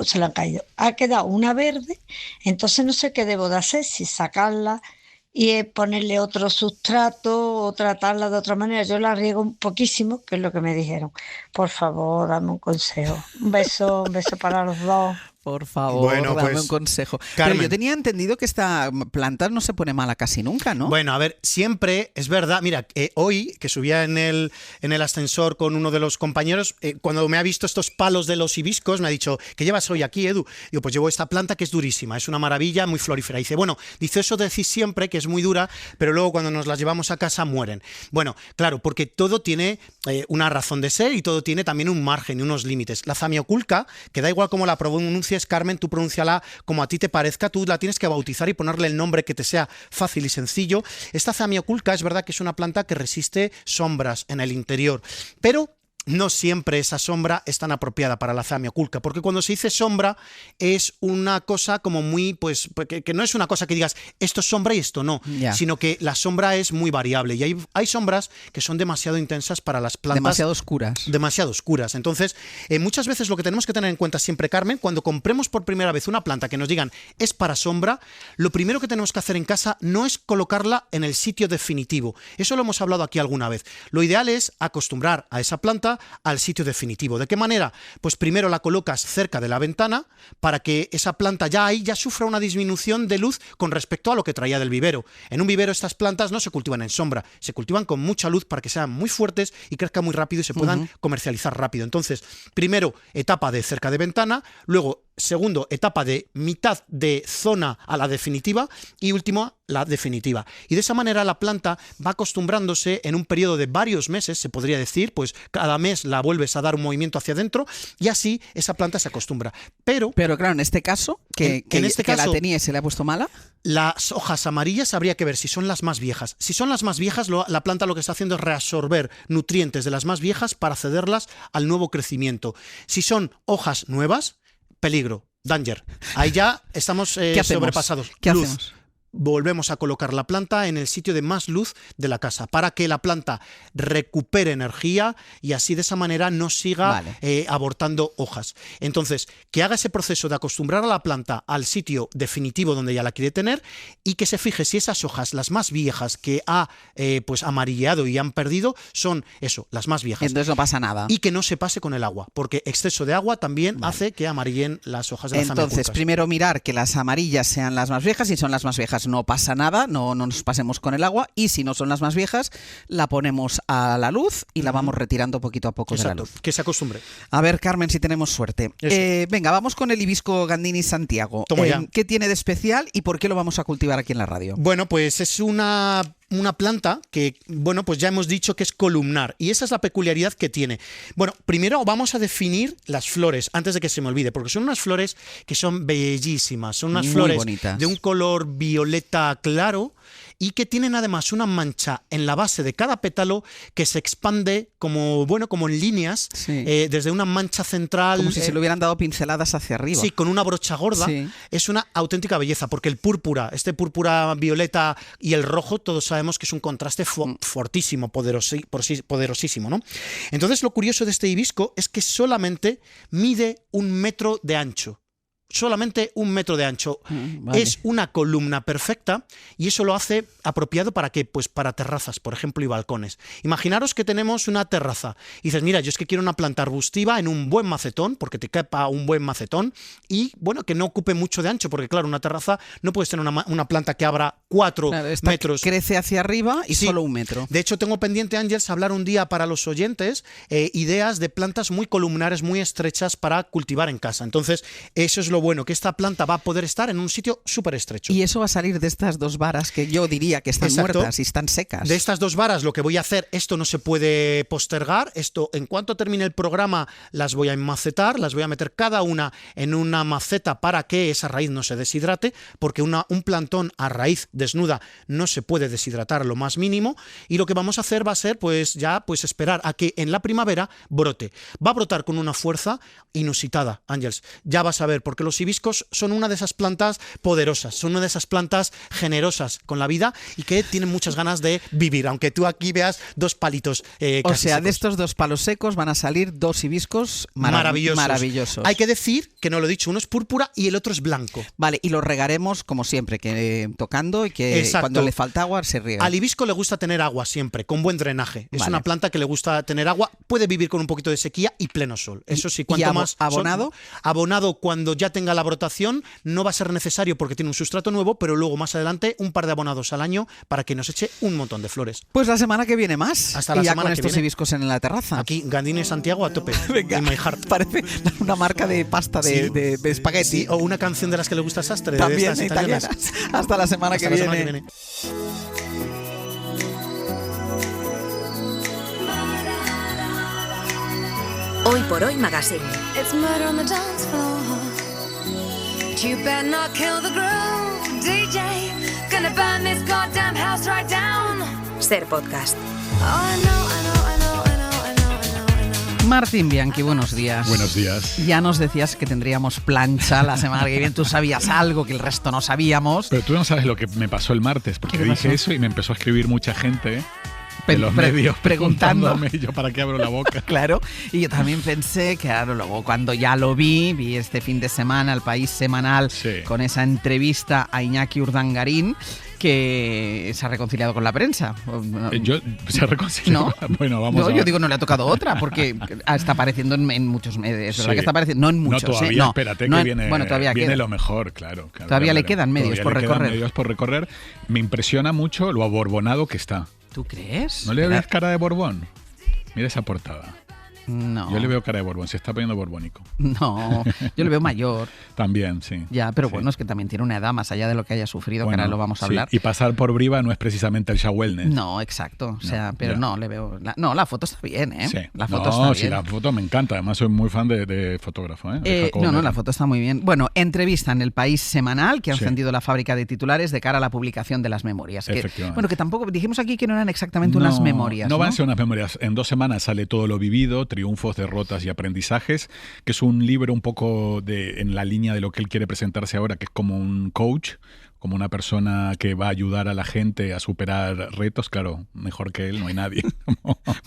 se le han caído. Ha quedado una verde, entonces no sé qué debo de hacer, si sacarla y ponerle otro sustrato o tratarla de otra manera. Yo la riego un poquísimo, que es lo que me dijeron. Por favor, dame un consejo. Un beso para los dos. Por favor, bueno, dame pues, un consejo. Carmen. Pero yo tenía entendido que esta planta no se pone mala casi nunca, ¿no? Bueno, a ver, siempre es verdad. Mira, hoy que subía en el ascensor con uno de los compañeros, cuando me ha visto estos palos de los hibiscos, me ha dicho, ¿qué llevas hoy aquí, Edu? Digo, pues llevo esta planta que es durísima, es una maravilla, muy florífera. Dice, bueno, eso decís siempre, que es muy dura, pero luego cuando nos las llevamos a casa mueren. Bueno, claro, porque todo tiene una razón de ser y todo tiene también un margen y unos límites. La zamioculca, que da igual cómo la pronuncies, Carmen, tú pronúnciala como a ti te parezca, tú la tienes que bautizar y ponerle el nombre que te sea fácil y sencillo. Esta zamioculca es verdad que es una planta que resiste sombras en el interior, pero no siempre esa sombra es tan apropiada para la zamioculca, porque cuando se dice sombra es una cosa como muy, pues, que no es una cosa que digas esto es sombra y esto no, sino que la sombra es muy variable y hay sombras que son demasiado intensas para las plantas. Demasiado oscuras. Entonces, muchas veces lo que tenemos que tener en cuenta siempre, Carmen, cuando compremos por primera vez una planta que nos digan es para sombra, lo primero que tenemos que hacer en casa no es colocarla en el sitio definitivo. Eso lo hemos hablado aquí alguna vez. Lo ideal es acostumbrar a esa planta al sitio definitivo. ¿De qué manera? Pues primero la colocas cerca de la ventana para que esa planta ya sufra una disminución de luz con respecto a lo que traía del vivero. En un vivero estas plantas no se cultivan en sombra, se cultivan con mucha luz para que sean muy fuertes y crezcan muy rápido y se puedan comercializar rápido. Entonces, primero etapa de cerca de ventana, luego segundo, etapa de mitad de zona a la definitiva y último, la definitiva. Y de esa manera la planta va acostumbrándose en un periodo de varios meses, se podría decir, pues cada mes la vuelves a dar un movimiento hacia adentro y así esa planta se acostumbra. Pero claro, en este caso, que la tenía y se le ha puesto mala. Las hojas amarillas habría que ver si son las más viejas. Si son las más viejas, la planta lo que está haciendo es reabsorber nutrientes de las más viejas para cederlas al nuevo crecimiento. Si son hojas nuevas, peligro, danger. Ahí ya estamos sobrepasados. ¿Qué hacemos? Volvemos a colocar la planta en el sitio de más luz de la casa para que la planta recupere energía y así de esa manera no siga abortando hojas. Entonces, que haga ese proceso de acostumbrar a la planta al sitio definitivo donde ya la quiere tener y que se fije si esas hojas, las más viejas que ha pues amarilleado y han perdido, son las más viejas. Entonces no pasa nada. Y que no se pase con el agua, porque exceso de agua también hace que amarillen las hojas de las zamioculcas. Entonces, primero mirar que las amarillas sean las más viejas y son las más viejas. nuevas no pasa nada, no nos pasemos con el agua, y si no son las más viejas, la ponemos a la luz y la vamos retirando poquito a poco de la luz. Que se acostumbre. A ver, Carmen, si tenemos suerte. Venga, vamos con el hibisco Gandini Santiago. ¿Qué tiene de especial y por qué lo vamos a cultivar aquí en la radio? Bueno, pues es una planta que, bueno, pues ya hemos dicho que es columnar, y esa es la peculiaridad que tiene. Bueno, primero vamos a definir las flores, antes de que se me olvide, porque son unas flores que son bellísimas, son unas flores bonitas, de un color violeta claro, y que tienen además una mancha en la base de cada pétalo que se expande como en líneas, desde una mancha central. Como si se le hubieran dado pinceladas hacia arriba. Sí, con una brocha gorda. Sí. Es una auténtica belleza, porque el púrpura, este púrpura violeta y el rojo, todos sabemos que es un contraste fortísimo, poderosísimo, ¿no? Entonces, lo curioso de este hibisco es que solamente mide 1 metro de ancho. Solamente 1 metro de ancho. Vale. Es una columna perfecta, y eso lo hace apropiado ¿para qué? Pues para terrazas, por ejemplo, y balcones. Imaginaros que tenemos una terraza y dices, mira, yo es que quiero una planta arbustiva en un buen macetón, porque te quepa un buen macetón, y bueno, que no ocupe mucho de ancho, porque claro, una terraza no puedes tener una planta que abra 4 metros. Crece hacia arriba y solo 1 metro. De hecho, tengo pendiente, Ángels, hablar un día para los oyentes ideas de plantas muy columnares, muy estrechas para cultivar en casa. Entonces, eso es lo bueno, que esta planta va a poder estar en un sitio súper estrecho. Y eso va a salir de estas 2 varas que yo diría que están muertas y están secas. De estas 2 varas, lo que voy a hacer, esto no se puede postergar, esto en cuanto termine el programa las voy a enmacetar, las voy a meter cada una en una maceta para que esa raíz no se deshidrate, porque un plantón a raíz desnuda no se puede deshidratar lo más mínimo, y lo que vamos a hacer va a ser pues esperar a que en la primavera brote. Va a brotar con una fuerza inusitada, Ángels. Ya vas a ver, porque los hibiscos son una de esas plantas poderosas, son una de esas plantas generosas con la vida y que tienen muchas ganas de vivir, aunque tú aquí veas 2 palitos o sea, secos. De estos 2 palos secos van a salir 2 hibiscos maravillosos. Hay que decir, que no lo he dicho, uno es púrpura y el otro es blanco. Vale, y los regaremos como siempre, que tocando, y que cuando le falta agua se riega. Al hibisco le gusta tener agua siempre, con buen drenaje. Es una planta que le gusta tener agua, puede vivir con un poquito de sequía y pleno sol. Eso sí, cuanto más abonado. Abonado cuando ya tenga la brotación, no va a ser necesario porque tiene un sustrato nuevo, pero luego más adelante un par de abonados al año para que nos eche un montón de flores. Pues la semana que viene más. Hasta la semana con que estos viene. Hibiscos en la terraza. Aquí, Gandini Santiago a tope. Venga, My Heart. Parece una marca de pasta de espagueti. Sí, o una canción de las que le gusta a Sastre. También de estas italianas. Hasta la semana que viene. Hoy por Hoy Magazine. It's murder on the dance floor. You better not kill the groove, DJ. Gonna burn this goddamn house right down. Ser podcast. Oh, I know. Martín Bianchi, buenos días. Buenos días. Ya nos decías que tendríamos plancha la semana que viene. Tú sabías algo que el resto no sabíamos. Pero tú no sabes lo que me pasó el martes, porque dije eso y me empezó a escribir mucha gente de los medios preguntándome yo para qué abro la boca. Claro, y yo también pensé que claro, luego cuando ya lo vi este fin de semana El País Semanal, con esa entrevista a Iñaki Urdangarín, que se ha reconciliado con la prensa. ¿Se ha reconciliado? ¿No? Bueno, vamos no, yo digo, no le ha tocado otra, porque está apareciendo en muchos medios. ¿Verdad que está apareciendo? No en muchos. No, todavía, espérate, que viene, bueno, todavía viene queda. Lo mejor, claro. Todavía le quedan medios por recorrer. Medios por recorrer. Me impresiona mucho lo aborbonado que está. ¿Tú crees? ¿No le ves cara de Borbón? Mira esa portada. No. Yo le veo cara de Borbón, se está poniendo borbónico. No, yo le veo mayor. También, sí. Ya, pero bueno, es que también tiene una edad más allá de lo que haya sufrido, bueno, que ahora lo vamos a hablar. Y pasar por Briva no es precisamente el show wellness. No, exacto. O sea, pero no, le veo... la foto está bien, ¿eh? Sí. La foto está bien. Sí, la foto me encanta. Además, soy muy fan de fotógrafo, ¿eh? La foto está muy bien. Bueno, entrevista en El País Semanal, que ha encendido la fábrica de titulares de cara a la publicación de las memorias. Efectivamente. Que tampoco... Dijimos aquí que no eran exactamente unas memorias, No van a ser unas memorias. En 2 semanas sale todo lo vivido, triunfos, derrotas y aprendizajes, que es un libro un poco en la línea de lo que él quiere presentarse ahora, que es como un coach, como una persona que va a ayudar a la gente a superar retos. Claro, mejor que él no hay nadie.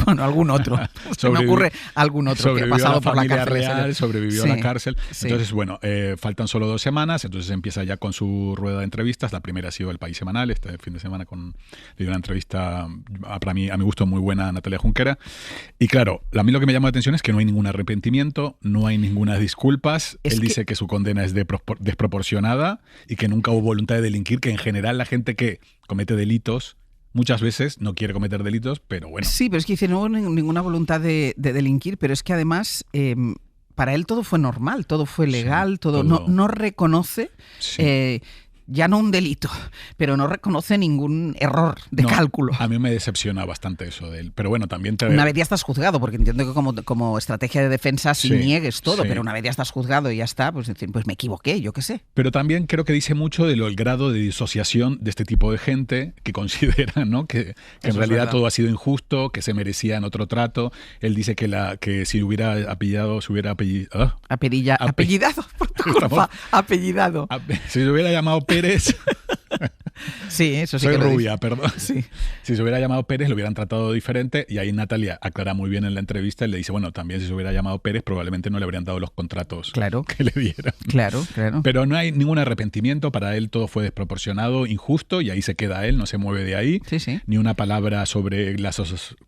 Bueno, algún otro. Se me ocurre algún otro que ha pasado por la cárcel. Real, sobrevivió a la cárcel. Entonces, bueno, faltan solo 2 semanas, entonces empieza ya con su rueda de entrevistas. La primera ha sido El País Semanal, este fin de semana le dio una entrevista, a mi gusto, muy buena a Natalia Junquera. Y claro, a mí lo que me llama la atención es que no hay ningún arrepentimiento, no hay ninguna disculpas. Él dice que su condena es desproporcionada y que nunca hubo voluntad de delinquir, que en general la gente que comete delitos muchas veces no quiere cometer delitos, pero bueno. Sí, pero es que dice, no hubo ninguna voluntad de delinquir, pero es que además para él todo fue normal, todo fue legal, sí, todo. No reconoce... Sí. Ya no un delito, pero no reconoce ningún error de cálculo. A mí me decepciona bastante eso de él. Pero bueno, también una vez ya estás juzgado, porque entiendo que como estrategia de defensa sí niegues todo, pero una vez ya estás juzgado y ya está, pues decir, pues me equivoqué, yo qué sé. Pero también creo que dice mucho del grado de disociación de este tipo de gente que considera, ¿no? que en realidad todo ha sido injusto, que se merecían otro trato. Él dice que si hubiera apellidado, se hubiera apellidado. Apellidado, por tu culpa. Apellidado. Si se hubiera llamado Pérez. Sí, eso sí. Soy que rubia, perdón. Sí. Si se hubiera llamado Pérez, lo hubieran tratado diferente. Y ahí Natalia aclara muy bien en la entrevista. Y le dice, bueno, también si se hubiera llamado Pérez, probablemente no le habrían dado los contratos que le dieran. Claro. Pero no hay ningún arrepentimiento. Para él todo fue desproporcionado, injusto. Y ahí se queda él, no se mueve de ahí. Sí. Ni una palabra sobre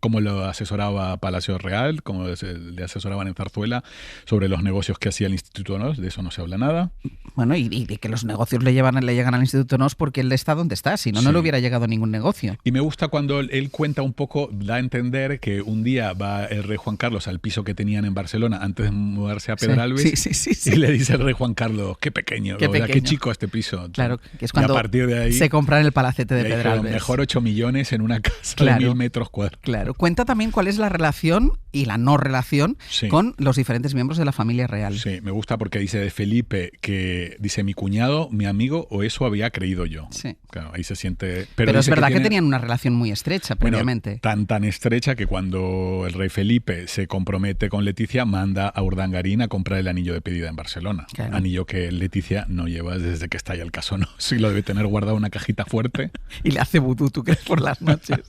cómo lo asesoraba Palacio Real, cómo le asesoraban en Zarzuela, sobre los negocios que hacía el Instituto NOS. De eso no se habla nada. Bueno, y de que los negocios le llegan al Instituto NOS porque él está donde está, si no, no le hubiera llegado a ningún negocio. Y me gusta cuando él cuenta un poco, da a entender que un día va el rey Juan Carlos al piso que tenían en Barcelona antes de mudarse a Pedralbes sí. Y le dice el rey Juan Carlos, qué pequeño, qué chico este piso. Claro, que es cuando a partir de ahí, se compran el palacete de Pedralbes. Mejor 8 millones en una casa de 1000 metros cuadrados. Claro, cuenta también cuál es la relación y la no relación con los diferentes miembros de la familia real. Sí, me gusta porque dice de Felipe que dice mi cuñado, mi amigo, o eso había creído yo. Sí. Claro, ahí se siente... Pero es verdad que tenían una relación muy estrecha previamente. Tan estrecha que cuando el rey Felipe se compromete con Leticia, manda a Urdangarín a comprar el anillo de pedida en Barcelona. Claro. Anillo que Leticia no lleva desde que está ahí el caso, ¿no? Sí, lo debe tener guardado en una cajita fuerte. Y le hace vudú, ¿tú crees? Por las noches.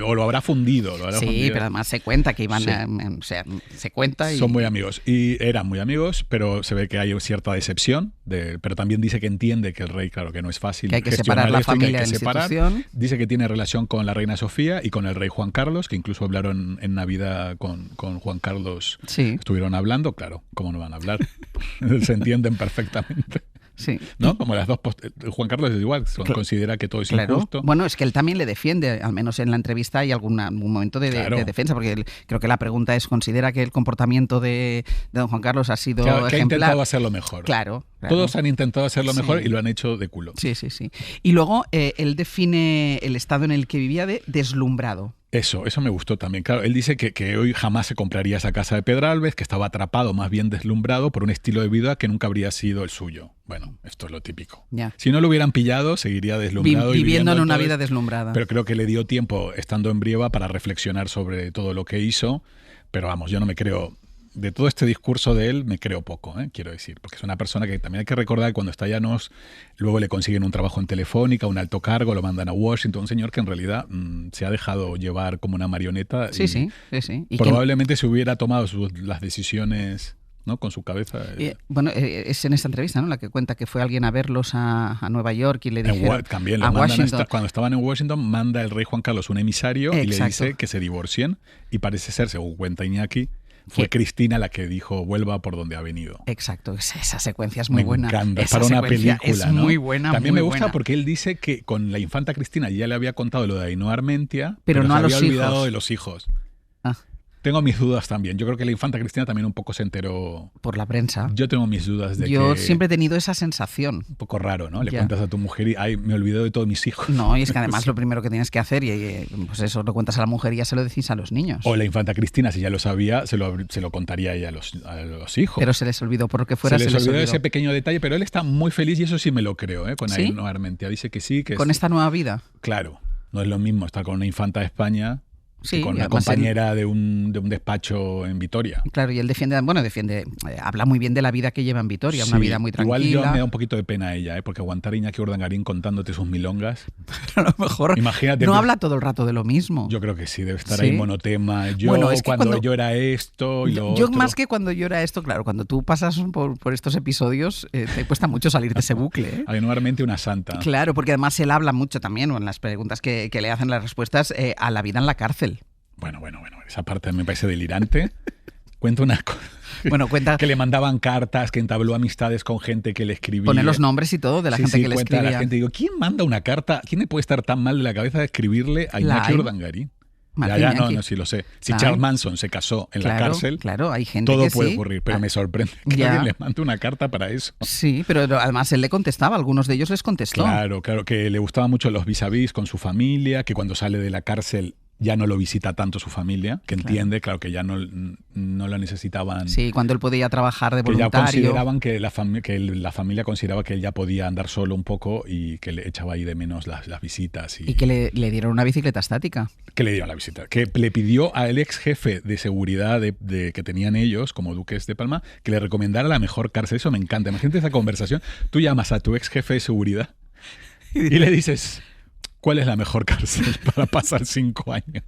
O lo habrá fundido. Pero además se cuenta que iban o sea, se cuenta y... Son muy amigos. Y eran muy amigos, pero se ve que hay cierta decepción. Pero también dice que entiende que el rey, claro, que no es fácil. Que hay que separar la familia de la institución. Dice que tiene relación con la reina Sofía y con el rey Juan Carlos, que incluso hablaron en Navidad con Juan Carlos. Sí. Estuvieron hablando, claro, ¿cómo no van a hablar? Se entienden perfectamente. Sí. ¿No? Como las dos Juan Carlos es igual, considera que todo es injusto. Bueno, es que él también le defiende, al menos en la entrevista hay algún momento de defensa, porque creo que la pregunta es, ¿considera que el comportamiento de don Juan Carlos ha sido ejemplar? Que ha intentado hacerlo mejor. Claro. Todos han intentado hacerlo mejor y lo han hecho de culo. Sí. Y luego él define el estado en el que vivía de deslumbrado. Eso me gustó también. Claro, él dice que hoy jamás se compraría esa casa de Pedralbes, que estaba atrapado, más bien deslumbrado por un estilo de vida que nunca habría sido el suyo. Bueno, esto es lo típico. Ya. Si no lo hubieran pillado, seguiría deslumbrado. Viviendo en una vida deslumbrada. Pero creo que le dio tiempo, estando en Brieva, para reflexionar sobre todo lo que hizo. Pero vamos, yo no me creo... De todo este discurso de él me creo poco, quiero decir, porque es una persona que también hay que recordar que cuando está allá luego le consiguen un trabajo en Telefónica, un alto cargo, lo mandan a Washington, un señor que en realidad se ha dejado llevar como una marioneta. Sí. ¿Y probablemente se hubiera tomado las decisiones... ¿no? Con su cabeza. Bueno, es en esta entrevista, ¿no? La que cuenta que fue alguien a verlos a Nueva York y le dijeron también a Washington. Cuando estaban en Washington, manda el rey Juan Carlos un emisario y le dice que se divorcien. Y parece ser, según cuenta Iñaki, fue Cristina la que dijo vuelva por donde ha venido. Exacto, esa secuencia es muy buena. Me encanta, es para una película, es ¿no? muy buena. También muy me gusta buena. porque él dice que con la infanta Cristina ya le había contado lo de Ainhoa Armentia, pero no se a los había olvidado hijos. de los hijos. Tengo mis dudas también. Yo creo que la infanta Cristina también un poco se enteró... Por la prensa. Yo tengo mis dudas de Yo siempre he tenido esa sensación. Un poco raro, ¿no? Le cuentas a tu mujer y ay, me olvidé de todos mis hijos. No, y es que además lo primero que tienes que hacer, y pues eso lo cuentas a la mujer y ya se lo decís a los niños. O la infanta Cristina, si ya lo sabía, se lo contaría ella a los hijos. Pero se les olvidó por lo que fuera. Se les olvidó ese pequeño detalle, pero él está muy feliz y eso sí me lo creo, con ¿Sí? Ainhoa Armentia. Dice que sí. ¿Con esta nueva vida? Claro. No es lo mismo estar con una infanta de España... Sí, con una compañera de un despacho en Vitoria. Claro, y él defiende, habla muy bien de la vida que lleva en Vitoria, una vida muy tranquila. Igual yo me da un poquito de pena a ella, porque aguantar a Iñaki Urdangarín contándote sus milongas. A lo mejor imagínate, no habla todo el rato de lo mismo. Yo creo que sí, debe estar ahí monotema. Yo es que cuando yo era esto y lo yo otro. Más que cuando yo era esto, claro, cuando tú pasas por estos episodios, te cuesta mucho salir de ese bucle. Nuevamente una santa. Claro, porque además él habla mucho también, en las preguntas que le hacen, las respuestas, a la vida en la cárcel. Bueno, esa parte me parece delirante. Cuenta una cosa. Bueno, cuenta que le mandaban cartas, que entabló amistades con gente que le escribía. Pone los nombres y todo de la gente que le cuenta escribía. A la gente. Digo, ¿quién manda una carta? ¿Quién le puede estar tan mal de la cabeza de escribirle a Iñaki Urdangarín? Ya, no, sí lo sé. Si Charles Manson se casó en la cárcel, hay gente todo que puede sí. ocurrir, pero me sorprende que alguien le mande una carta para eso. Sí, pero además él le contestaba, algunos de ellos les contestó. Claro, que le gustaban mucho los vis-a-vis con su familia, que cuando sale de la cárcel ya no lo visita tanto su familia, que entiende, claro, que ya no la necesitaban. Sí, cuando él podía trabajar de voluntario. Que ya consideraban que la familia consideraba que él ya podía andar solo un poco y que le echaba ahí de menos las visitas. Y que le dieron una bicicleta estática. Que le dieron la visita. Que le pidió al ex jefe de seguridad que tenían ellos, como duques de Palma, que le recomendara la mejor cárcel. Eso me encanta. Imagínate esa conversación. Tú llamas a tu ex jefe de seguridad y le dices... ¿Cuál es la mejor cárcel para pasar 5 años?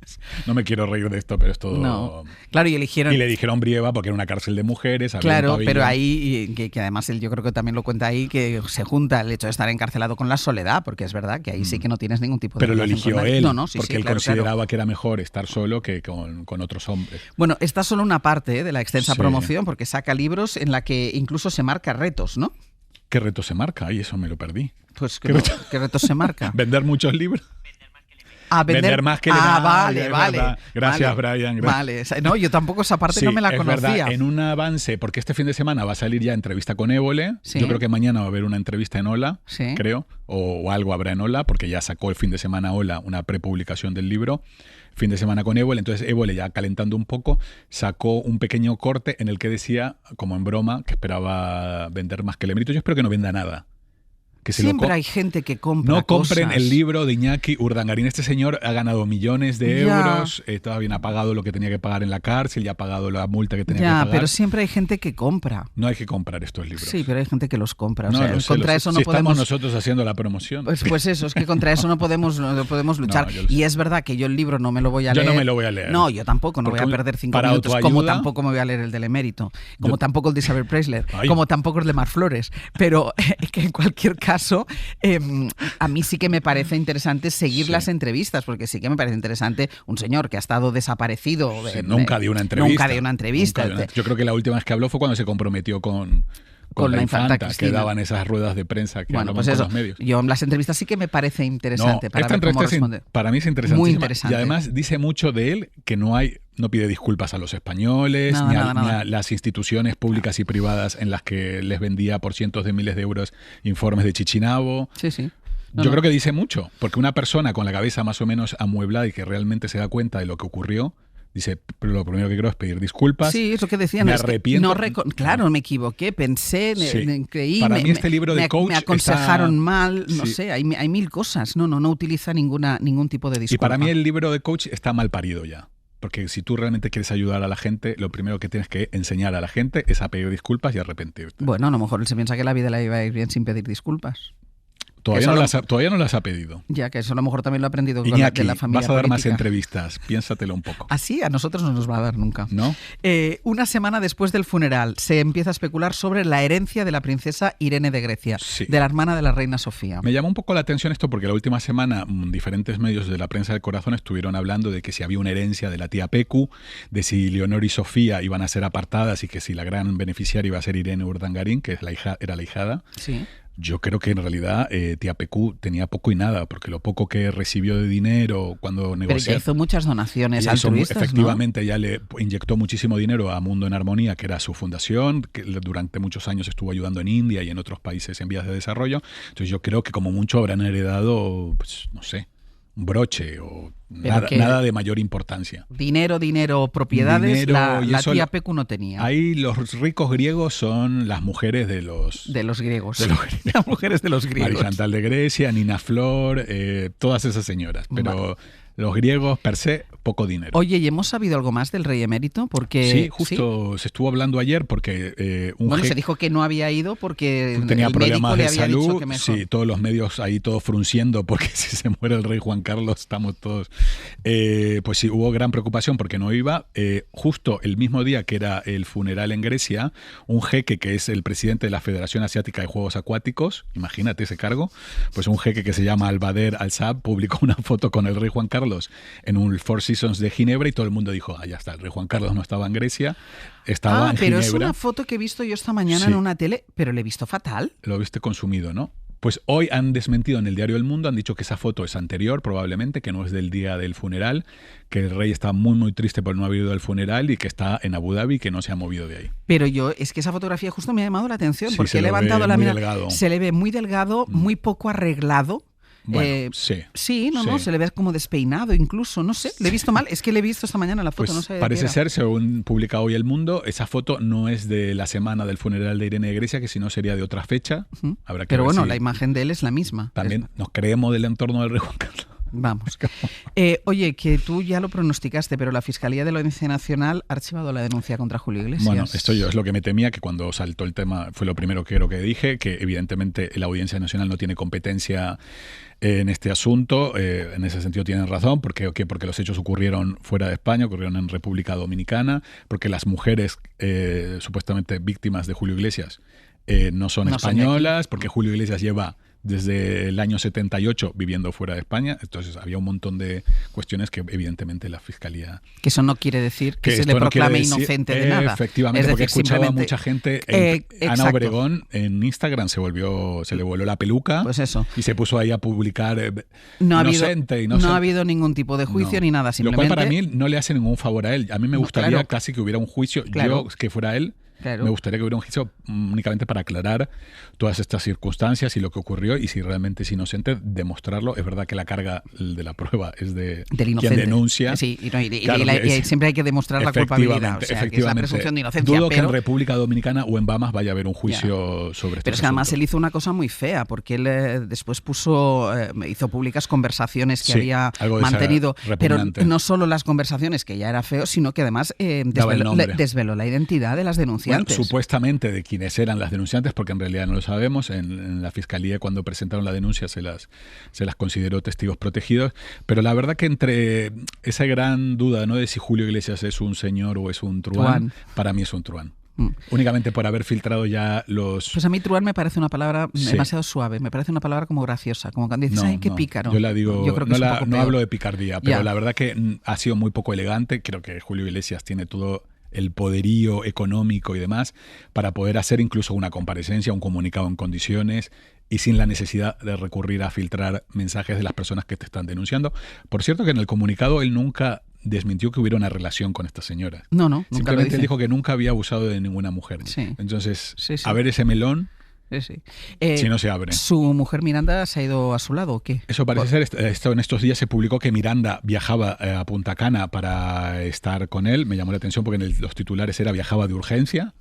No me quiero reír de esto, pero es todo... No. Claro, y eligieron... Y le dijeron Brieva porque era una cárcel de mujeres. Claro, pero ahí, que además él yo creo que también lo cuenta ahí, que se junta el hecho de estar encarcelado con la soledad, porque es verdad que ahí sí que no tienes ningún tipo de... Pero lo eligió él, porque él claro, consideraba que era mejor estar solo que con otros hombres. Bueno, esta es solo una parte de la extensa promoción, porque saca libros en la que incluso se marca retos, ¿no? ¿Qué reto se marca? Ay, eso me lo perdí. Pues, ¿qué reto se marca? ¿Vender muchos libros? Vender más que vale. Gracias, vale, Brian. Vale, no, yo tampoco esa parte no me la conocía. Verdad, en un avance, porque este fin de semana va a salir ya entrevista con Évole. Sí. Yo creo que mañana va a haber una entrevista en Hola, sí. creo, o algo habrá en Hola, porque ya sacó el fin de semana Hola una prepublicación del libro. Fin de semana con Évole, entonces Évole, ya calentando un poco, sacó un pequeño corte en el que decía, como en broma, que esperaba vender más que el Emérito. Yo espero que no venda nada. Que siempre hay gente que compra No compren cosas. el libro de Iñaki Urdangarín. Este señor ha ganado millones de euros, todavía ha pagado lo que tenía que pagar en la cárcel, ya ha pagado la multa que tenía que pagar. Pero siempre hay gente que compra. No hay que comprar estos libros. Sí, pero hay gente que los compra. O no, sea, contra eso no podemos... estamos nosotros haciendo la promoción. Pues eso, es que contra eso no podemos luchar. Y es verdad que yo el libro no me lo voy a leer. Yo no me lo voy a leer. No, yo tampoco, no voy a perder 5 minutos, como tampoco me voy a leer el del Emérito, como tampoco el de Isabel Preisler, como tampoco el de Mar Flores. Pero que en cualquier caso... a mí sí que me parece interesante seguir las entrevistas, porque sí que me parece interesante un señor que ha estado desaparecido. Nunca dio una entrevista. Nunca dio una entrevista. Yo creo que la última vez que habló fue cuando se comprometió con la infanta que daban esas ruedas de prensa que pues con los medios. Yo en las entrevistas sí que me parece interesante para ver cómo responde. Para mí es interesantísima. Muy interesante. Y además dice mucho de él que no pide disculpas a los españoles, ni a las instituciones públicas y privadas en las que les vendía por cientos de miles de euros informes de Chichinabo. Sí. Yo creo que dice mucho, porque una persona con la cabeza más o menos amueblada y que realmente se da cuenta de lo que ocurrió, dice, pero lo primero que quiero es pedir disculpas. Sí, es lo que decían. Me arrepiento. Claro, me equivoqué, pensé, creí, para mí este libro de coach me aconsejaron mal, no sé, hay 1000 cosas. No utiliza ningún tipo de disculpa. Y para mí el libro de coach está mal parido ya. Porque si tú realmente quieres ayudar a la gente, lo primero que tienes que enseñar a la gente es a pedir disculpas y arrepentirte. Bueno, a lo mejor él se piensa que la vida la iba a ir bien sin pedir disculpas. Todavía no las ha pedido. Ya, que eso a lo mejor también lo ha aprendido Iñaki, con la familia vas a dar política. Más entrevistas, piénsatelo un poco. Así a nosotros no nos va a dar nunca. ¿No? Una semana después del funeral se empieza a especular sobre la herencia de la princesa Irene de Grecia, de la hermana de la reina Sofía. Me llamó un poco la atención esto porque la última semana diferentes medios de la prensa del corazón estuvieron hablando de que si había una herencia de la tía Pecu, de si Leonor y Sofía iban a ser apartadas y que si la gran beneficiaria iba a ser Irene Urdangarín, que era la hijada. Sí. Yo creo que en realidad tía Pecu tenía poco y nada, porque lo poco que recibió de dinero cuando negoció... Pero ella hizo muchas donaciones altruistas, efectivamente, ella le inyectó muchísimo dinero a Mundo en Armonía, que era su fundación, que durante muchos años estuvo ayudando en India y en otros países en vías de desarrollo. Entonces yo creo que como mucho habrán heredado, pues no sé, un broche o nada de mayor importancia. Dinero, propiedades, la tía Pecu no tenía. Ahí los ricos griegos son las mujeres de los griegos. Las mujeres de los griegos. María Chantal de Grecia, Nina Flor, todas esas señoras. Pero los griegos per se, poco dinero. Oye, ¿y hemos sabido algo más del rey emérito? Porque sí, justo se estuvo hablando ayer porque se dijo que no había ido porque tenía el problemas médico le de había salud. dicho que mejor. Sí, todos los medios ahí todos frunciendo porque si se muere el rey Juan Carlos estamos todos... pues sí, hubo gran preocupación porque no iba. Justo el mismo día que era el funeral en Grecia, un jeque que es el presidente de la Federación Asiática de Juegos Acuáticos, imagínate ese cargo, pues un jeque que se llama Al-Bader Al-Saab publicó una foto con el rey Juan Carlos Carlos en un Four Seasons de Ginebra y todo el mundo dijo, ya está, el rey Juan Carlos no estaba en Grecia, estaba en pero Ginebra. Es una foto que he visto yo esta mañana en una tele, pero le he visto fatal. Lo viste consumido, ¿no? Pues hoy han desmentido en el diario El Mundo, han dicho que esa foto es anterior probablemente, que no es del día del funeral, que el rey está muy muy triste por no haber ido al funeral y que está en Abu Dhabi y que no se ha movido de ahí. Pero es que esa fotografía justo me ha llamado la atención, Sí, porque se he lo levantado ve la muy mirada. delgado. Se le ve muy delgado, muy poco arreglado. Bueno, sí. Sí, se le ve como despeinado incluso, no sé, le he visto mal, es que le he visto esta mañana la foto, Pues no sé. parece ser, según publica hoy El Mundo, esa foto no es de la semana del funeral de Irene de Grecia, que si no sería de otra fecha. Habrá que Pero ver bueno, si la imagen de él es la misma. también nos creemos del entorno del rey Juan Carlos. Vamos. Oye, que tú ya lo pronosticaste, pero la Fiscalía de la Audiencia Nacional ha archivado la denuncia contra Julio Iglesias. Bueno, esto es lo que me temía, que cuando saltó el tema fue lo primero que creo que dije, que evidentemente la Audiencia Nacional no tiene competencia en este asunto. En ese sentido tienen razón, porque los hechos ocurrieron fuera de España, ocurrieron en República Dominicana, porque las mujeres supuestamente víctimas de Julio Iglesias no son españolas, porque Julio Iglesias lleva desde el año 78 viviendo fuera de España. Entonces había un montón de cuestiones que evidentemente la Fiscalía... Que eso no quiere decir que se le proclame inocente de nada. Efectivamente, porque escuchaba a mucha gente... Ana Obregón en Instagram se le voló la peluca, pues eso, y se puso ahí a publicar no inocente. No ha habido ningún tipo de juicio ni nada, simplemente... Lo cual para mí no le hace ningún favor a él. A mí me gustaría casi que hubiera un juicio, yo que fuera él. Claro. Me gustaría que hubiera un juicio únicamente para aclarar todas estas circunstancias y lo que ocurrió, y si realmente es inocente, demostrarlo. Es verdad que la carga de la prueba es del inocente, quien denuncia. Sí, y siempre hay que demostrar la culpabilidad. O sea, que es la presunción de inocencia. Dudo que en República Dominicana o en Bahamas vaya a haber un juicio sobre esto. Pero es que además él hizo una cosa muy fea, porque él después hizo públicas conversaciones que había mantenido, pero no solo las conversaciones, que ya era feo, sino que además desveló la identidad de las denunciantes. Bueno, supuestamente de quienes eran las denunciantes, porque en realidad no lo sabemos. En la Fiscalía, cuando presentaron la denuncia, se las consideró testigos protegidos. Pero la verdad que entre esa gran duda, ¿no?, de si Julio Iglesias es un señor o es un truán, para mí es un truán. Únicamente por haber filtrado ya los... Pues a mí truán me parece una palabra demasiado suave, me parece una palabra como graciosa, como cuando dices, ¡ay, qué pícaro! Yo la digo, yo creo que no hablo de picardía, pero la verdad que ha sido muy poco elegante. Creo que Julio Iglesias tiene todo el poderío económico y demás para poder hacer incluso una comparecencia, un comunicado en condiciones y sin la necesidad de recurrir a filtrar mensajes de las personas que te están denunciando. Por cierto que en el comunicado él nunca desmintió que hubiera una relación con esta señora. No, simplemente él dijo que nunca había abusado de ninguna mujer. Sí. Entonces, a ver ese melón... si no se abre. ¿Su mujer Miranda se ha ido a su lado o qué? Eso parece ser. En estos días se publicó que Miranda viajaba a Punta Cana para estar con él. Me llamó la atención porque en los titulares era viajaba de urgencia.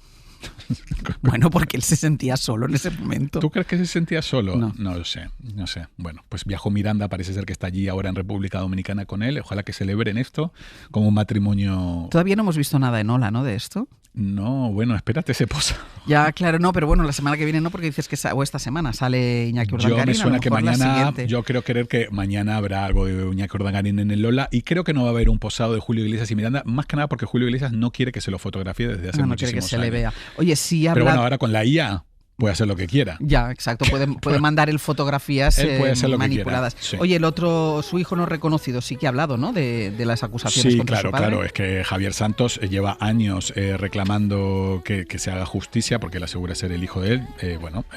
Bueno, porque él se sentía solo en ese momento. ¿Tú crees que se sentía solo? No lo sé. Bueno, pues viajó Miranda, parece ser que está allí ahora en República Dominicana con él. Ojalá que celebren esto como un matrimonio. Todavía no hemos visto nada en Ola, ¿no?, de esto. No, bueno, espérate, se posa. Ya, claro, no, pero bueno, la semana que viene no, porque dices que esta semana sale Iñaki Urdangarín. Me suena que mañana, yo creo creer que mañana habrá algo de Iñaki Urdangarín en el Lola, y creo que no va a haber un posado de Julio Iglesias y Miranda, más que nada porque Julio Iglesias no quiere que se lo fotografíe desde hace muchísimos años. No quiere que se le vea. Oye, sí habla... Pero bueno, ahora con la IA... puede hacer lo que quiera. Ya, exacto. Puede mandar él fotografías manipuladas. Sí. Oye, el otro, su hijo no reconocido, sí que ha hablado, ¿no?, de las acusaciones contra su padre. Claro. Es que Javier Santos lleva años reclamando que se haga justicia porque él asegura ser el hijo de él.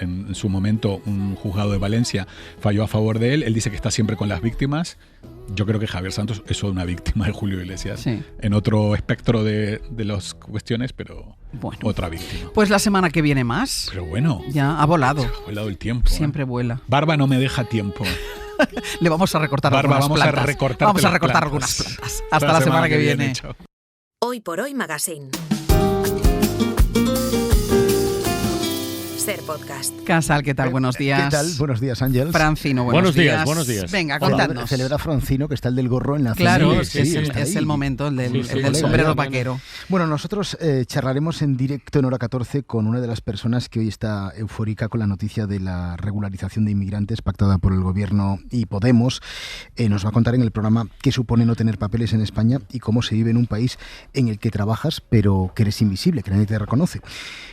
En su momento un juzgado de Valencia falló a favor de él. Él dice que está siempre con las víctimas. Yo creo que Javier Santos es una víctima de Julio Iglesias en otro espectro de las cuestiones, pero otra víctima. Pues la semana que viene más. Pero bueno. Ya, ha volado. Ha volado el tiempo. Siempre vuela. Barba no me deja tiempo. Le vamos a recortar algunas plantas. Vamos a recortar algunas plantas. Hasta la semana que viene. Hoy por Hoy Magazine. Ser Podcast. Casal, ¿qué tal? Buenos días. ¿Qué tal? Buenos días, Ángel. Francino, buenos días. Buenos días. Venga, contadnos. Celebra Francino, que está el del gorro en la Claro, cena. es el momento, el del sombrero vaquero. Bueno, nosotros charlaremos en directo en Hora 14 con una de las personas que hoy está eufórica con la noticia de la regularización de inmigrantes pactada por el Gobierno y Podemos. Nos va a contar en el programa qué supone no tener papeles en España y cómo se vive en un país en el que trabajas pero que eres invisible, que nadie te reconoce.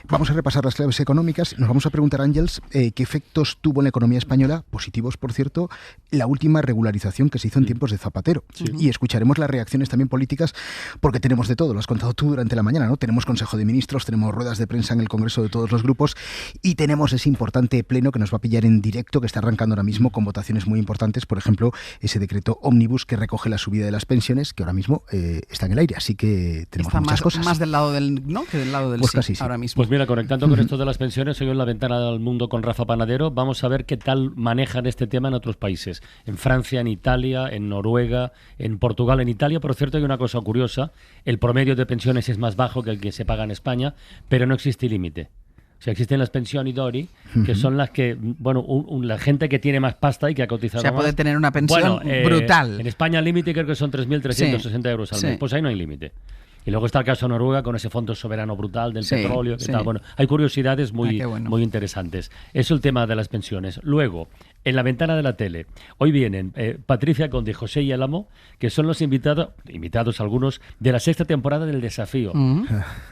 Vamos a repasar las claves económicas nos vamos a preguntar, Ángels, qué efectos tuvo en la economía española, positivos por cierto, la última regularización que se hizo en tiempos de Zapatero. Sí. Y escucharemos las reacciones también políticas, porque tenemos de todo, lo has contado tú durante la mañana, ¿no? Tenemos Consejo de Ministros, tenemos ruedas de prensa en el Congreso de todos los grupos y tenemos ese importante pleno que nos va a pillar en directo, que está arrancando ahora mismo con votaciones muy importantes, por ejemplo, ese decreto ómnibus que recoge la subida de las pensiones, que ahora mismo está en el aire, así que tenemos está muchas cosas. Más del lado del no que del lado del pues sí, casi sí, ahora mismo. Pues mira, conectando con esto de las pensiones, hoy en la ventana del mundo con Rafa Panadero, vamos a ver qué tal manejan este tema en otros países, en Francia, en Italia, en Noruega, en Portugal, en Italia. Por cierto, hay una cosa curiosa, el promedio de pensiones es más bajo que el que se paga en España, pero no existe límite. O sea, existen las pensioni d'ori, que son las que, bueno, la gente que tiene más pasta y que ha cotizado más. O sea, puede tener una pensión brutal. En España el límite creo que son 3.360 euros al mes. Pues ahí no hay límite. Y luego está el caso de Noruega con ese fondo soberano brutal del petróleo. Y tal. Bueno, hay curiosidades muy interesantes. Eso es el tema de las pensiones. Luego, en la ventana de la tele, hoy vienen Patricia Conde y José Yélamo, que son los invitados algunos, de la 6ª temporada del Desafío,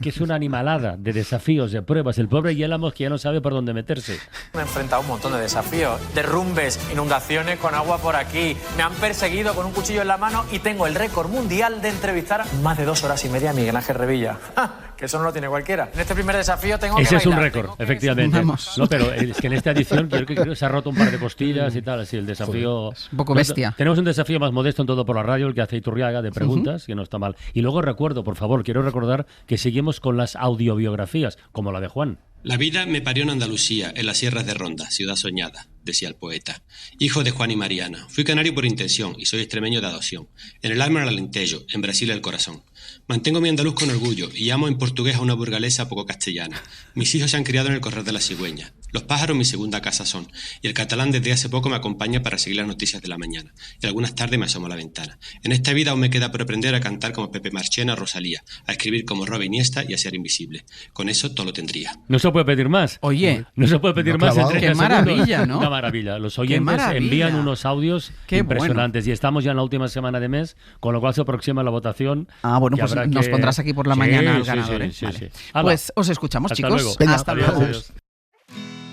que es una animalada de desafíos, de pruebas. El pobre Yélamo que ya no sabe por dónde meterse. Me he enfrentado a un montón de desafíos, derrumbes, inundaciones con agua por aquí. Me han perseguido con un cuchillo en la mano y tengo el récord mundial de entrevistar más de 2 horas y media a Miguel Ángel Revilla. Que eso no lo tiene cualquiera. En este primer desafío tengo Ese que es un bailar, récord, efectivamente. No, pero es que en esta edición creo que se ha roto un par de costillas y tal. Así el desafío... Es un poco bestia. Tenemos un desafío más modesto en Todo por la Radio, el que hace Iturriaga, de preguntas, que no está mal. Y luego quiero recordar que seguimos con las audiobiografías, como la de Juan. La vida me parió en Andalucía, en las sierras de Ronda, ciudad soñada, decía el poeta. Hijo de Juan y Mariana, fui canario por intención y soy extremeño de adopción. En el alma el alentejo, en Brasil el corazón. Mantengo mi andaluz con orgullo y amo en portugués a una burgalesa poco castellana. Mis hijos se han criado en el Corral de la Cigüeña. Los pájaros mi segunda casa son, y el catalán desde hace poco me acompaña para seguir las noticias de la mañana. Y algunas tardes me asomo a la ventana. En esta vida aún me queda por aprender a cantar como Pepe Marchena o Rosalía, a escribir como Rob Iniesta y a ser invisible. Con eso todo lo tendría. No se puede pedir más. Oye, no se puede pedir más. Qué maravilla, ¿no? Una maravilla. Los oyentes envían unos audios impresionantes y estamos ya en la última semana de mes, con lo cual se aproxima la votación. Ah, bueno, pues nos pondrás aquí por la mañana al ganador. Sí. Pues os escuchamos, hasta chicos. Luego. Hasta luego. Adiós.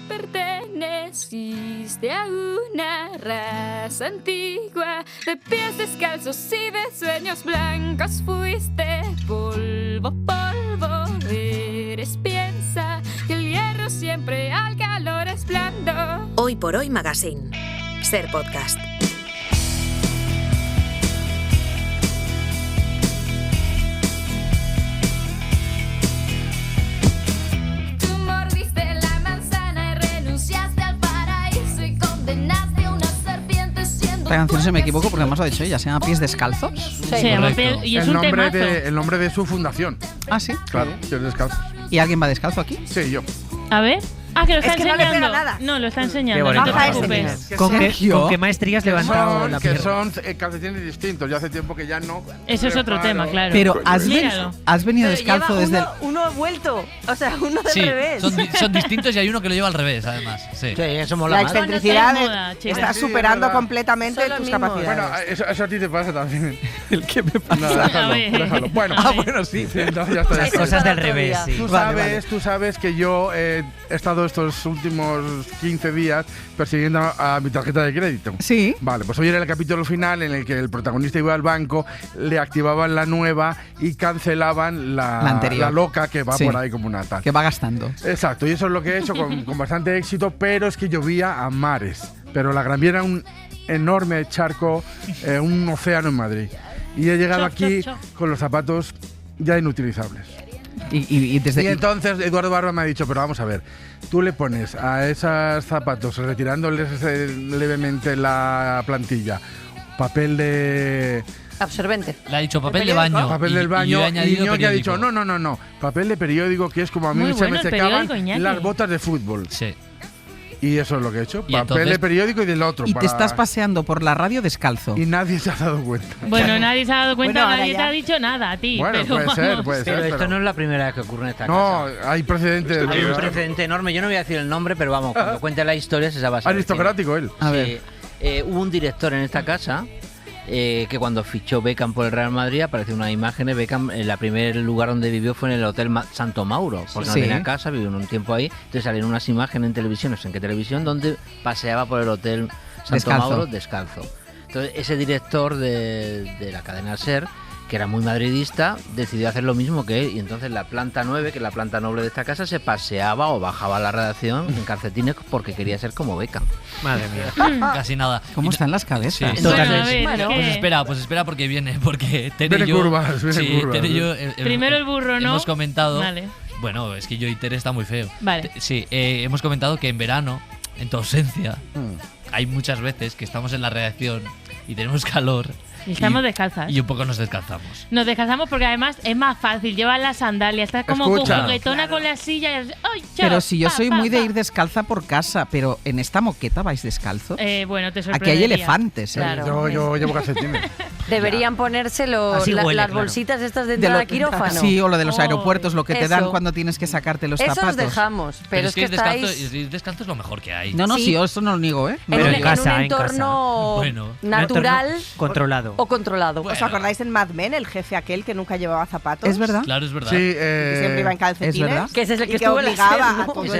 Perteneciste a una raza antigua, de pies descalzos y de sueños blancos. Fuiste polvo, polvo, eres, piensa que el hierro siempre al calor es blando. Hoy por Hoy Magazine. Ser podcast. Esta canción, si me equivoco, porque además lo ha dicho ella, se llama Pies Descalzos. Sí, y es un temazo. El nombre de su fundación. Ah, sí. Claro, Pies Descalzos. ¿Y alguien va descalzo aquí? Sí, yo. A ver. Ah, que lo está es que enseñando. no le pega nada. No, lo está enseñando. No te preocupes. ¿Con qué maestría has levantado la pierna? Que son calcetines distintos. Ya hace tiempo que ya no. Eso es otro tema, claro. Pero has venido descalzo desde uno vuelto. O sea, uno del revés. Son distintos y hay uno que lo lleva al revés, además. Sí, eso mola. La excentricidad está superando completamente tus capacidades. Bueno, eso a ti te pasa también. ¿El qué me pasa? Déjalo. Bueno, bueno, sí. Ya está. Las cosas del revés, sí. Tú sabes que yo he estado estos últimos 15 días persiguiendo a mi tarjeta de crédito. Sí. Vale, pues hoy era el capítulo final en el que el protagonista iba al banco, le activaban la nueva y cancelaban la anterior. La loca que va por ahí como una tal. Que va gastando. Exacto, y eso es lo que he hecho con bastante éxito, pero es que llovía a mares. Pero la Gran Vía era un enorme charco, un océano en Madrid. Y he llegado aquí con los zapatos ya inutilizables. Y entonces Eduardo Barba me ha dicho, pero vamos a ver, tú le pones a esos zapatos, retirándoles levemente la plantilla, papel de... absorbente. Le ha dicho papel de baño. Papel del baño. Y Iñaki ha dicho, no, papel de periódico, que es como a mí se me secaban las botas de fútbol. Sí. Y eso es lo que he hecho. Papel de periódico y del otro. Y te estás paseando por la radio descalzo. Y nadie se ha dado cuenta. Bueno, nadie se ha dado cuenta, nadie te ha dicho nada a ti. Bueno, puede ser. Pero esto no es la primera vez que ocurre en esta casa. No, hay precedentes. Hay un precedente enorme. Yo no voy a decir el nombre, pero vamos, cuando cuente la historia se sabe. Aristocrático él. A ver. Hubo un director en esta casa que cuando fichó Beckham por el Real Madrid apareció unas imágenes. Beckham, en el primer lugar donde vivió fue en el Hotel Santo Mauro, porque no tenía casa, vivió un tiempo ahí. Entonces salieron unas imágenes en televisión, no sé en qué televisión, donde paseaba por el Hotel Santo Mauro descalzo. Entonces ese director de la cadena SER, que era muy madridista, decidió hacer lo mismo que él, y entonces la planta 9, que es la planta noble de esta casa, se paseaba o bajaba a la redacción en calcetines porque quería ser como Beckham. Madre mía, casi nada. ¿Cómo están las cabezas? Sí. Bueno, pues espera porque viene Tere y yo... curvas. Tere y yo, primero el burro, ¿no? Hemos comentado... Vale. Bueno, es que yo y Tere está muy feo. Vale. Sí, hemos comentado que en verano, en tu ausencia, hay muchas veces que estamos en la redacción y tenemos calor. Y estamos descalzas. Y un poco nos descalzamos. Nos descalzamos porque además es más fácil. Llevar las sandalias, estás como juguetona con la silla. Pero si yo soy muy de ir descalza por casa, pero en esta moqueta vais descalzos. Bueno, te sorprendería. Aquí hay elefantes. Claro. Yo llevo calcetines. Deberían ponerse las bolsitas estas de entrada a quirófano. Sí, o lo de los aeropuertos, lo que te dan cuando tienes que sacarte los zapatos. Esos dejamos, pero es que ir descalzo es lo mejor que hay. No, sí, yo eso no lo niego, ¿eh? Pero en un entorno natural controlado. O controlado. ¿Os acordáis en Mad Men, el jefe aquel que nunca llevaba zapatos? ¿Es verdad? Claro, es verdad. Sí, que siempre iba en calcetines. ¿Es verdad? Que ese es el que estuvo obligaba a todos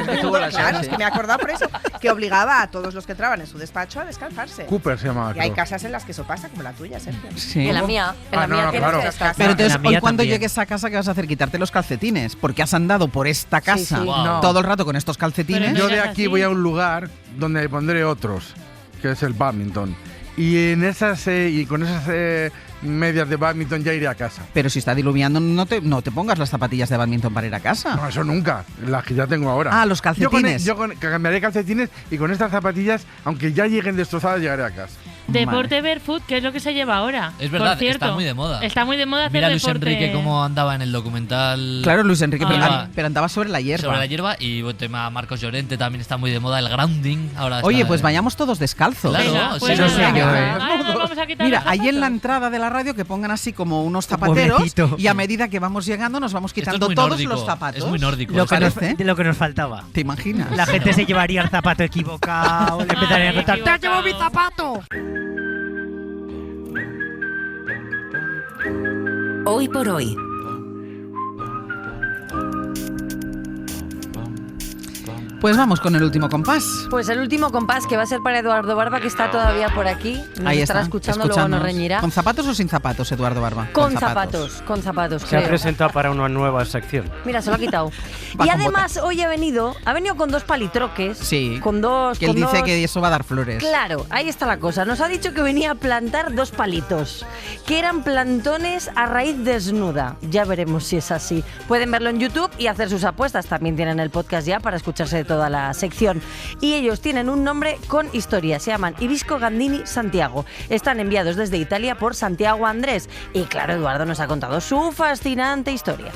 claro, es que me he acordado por eso, que obligaba a todos los que entraban en su despacho a descalzarse. Cooper se llamaba. Y hay casas en las que eso pasa, como la tuya, Sergio. Sí. En la mía claro. Pero entonces, hoy cuando llegues a casa, ¿qué vas a hacer? Quitarte los calcetines, porque has andado por esta casa todo el rato con estos calcetines. Yo de aquí voy a un lugar donde pondré otros, que es el badminton. Y en esas y con esas medias de badminton ya iré a casa. Pero si está diluviando, no te pongas las zapatillas de badminton para ir a casa. No, eso nunca. Las que ya tengo ahora. Ah, los calcetines. Yo cambiaré calcetines y con estas zapatillas, aunque ya lleguen destrozadas, llegaré a casa. Deporte barefoot, que es lo que se lleva ahora. Es verdad, por cierto, está muy de moda. Está muy de moda hacer Mira deporte. Luis Enrique cómo andaba en el documental. Claro, Luis Enrique, pero andaba sobre la hierba. Sobre la hierba y el tema Marcos Llorente también está muy de moda, el grounding. Ahora Oye, pues vayamos todos descalzos. Claro, venga, pues no sé yo, Mira, ahí en la entrada de la radio que pongan así como unos zapateros y a medida que vamos llegando nos vamos quitando todos los zapatos. Es muy nórdico. Lo que nos faltaba. ¿Te imaginas? La gente se llevaría el zapato equivocado, le empezaría a contar, ¡te has llevado mi zapato! Hoy por hoy. Pues vamos con el último compás. Pues el último compás que va a ser para Eduardo Barba, que está todavía por aquí. Nos Ahí estará está, escuchando, luego nos reñirá. ¿Con zapatos o sin zapatos, Eduardo Barba? Con zapatos, Se ha presentado para una nueva sección. Mira, se lo ha quitado. Y además hoy ha venido con dos palitroques. Sí. Con dos. Que él dice que eso va a dar flores. Claro, ahí está la cosa. Nos ha dicho que venía a plantar dos palitos, que eran plantones a raíz desnuda. Ya veremos si es así. Pueden verlo en YouTube y hacer sus apuestas. También tienen el podcast ya para escucharse de toda la sección. Y ellos tienen un nombre con historia. Se llaman Hibisco Gandini Santiago. Están enviados desde Italia por Santiago Andrés. Y claro, Eduardo nos ha contado su fascinante historia.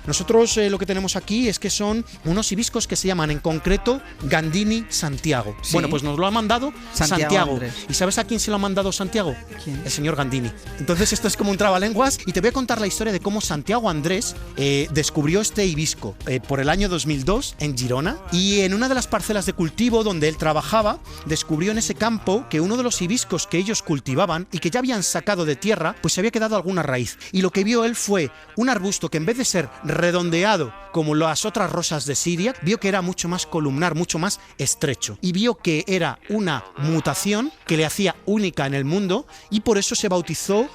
Nosotros lo que tenemos aquí es que son unos hibiscos que se llaman en concreto Gandini Santiago. ¿Sí? Bueno, pues nos lo ha mandado Santiago. Andrés. ¿Y sabes a quién se lo ha mandado Santiago? ¿Quién? El señor Gandini. Entonces esto es como un trabalenguas y te voy a contar la historia de cómo Santiago Andrés descubrió este hibisco por el año 2002 en Girona, y en una de las parcelas de cultivo donde él trabajaba descubrió en ese campo que uno de los hibiscos que ellos cultivaban y que ya habían sacado de tierra, pues se había quedado alguna raíz, y lo que vio él fue un arbusto que en vez de ser redondeado como las otras rosas de Siria, vio que era mucho más columnar, mucho más estrecho, y vio que era una mutación que le hacía única en el mundo, y por eso se bautizó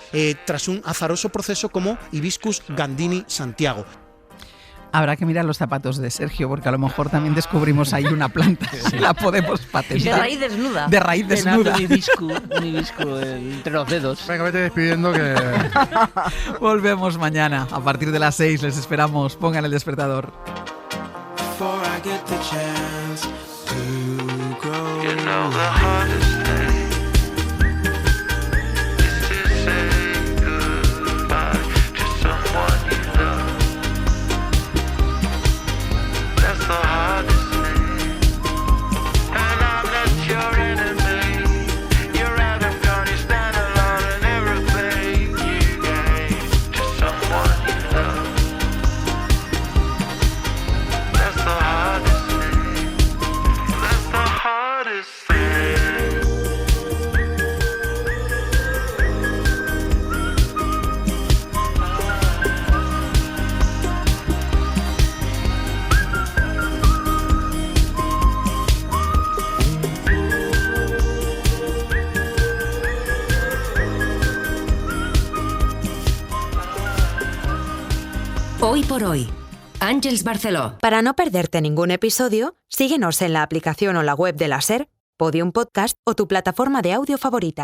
tras un azaroso proceso como Hibiscus Gandini Santiago. Habrá que mirar los zapatos de Sergio, porque a lo mejor también descubrimos ahí una planta. La podemos patentar. De raíz desnuda. De raíz desnuda. Un hibisco entre los dedos. Venga, vete despidiendo que... Volvemos mañana. A partir de las 6 les esperamos. Pongan el despertador. Hardest thing. Hoy por hoy, Àngels Barceló. Para no perderte ningún episodio, síguenos en la aplicación o la web de la SER, Podium Podcast o tu plataforma de audio favorita.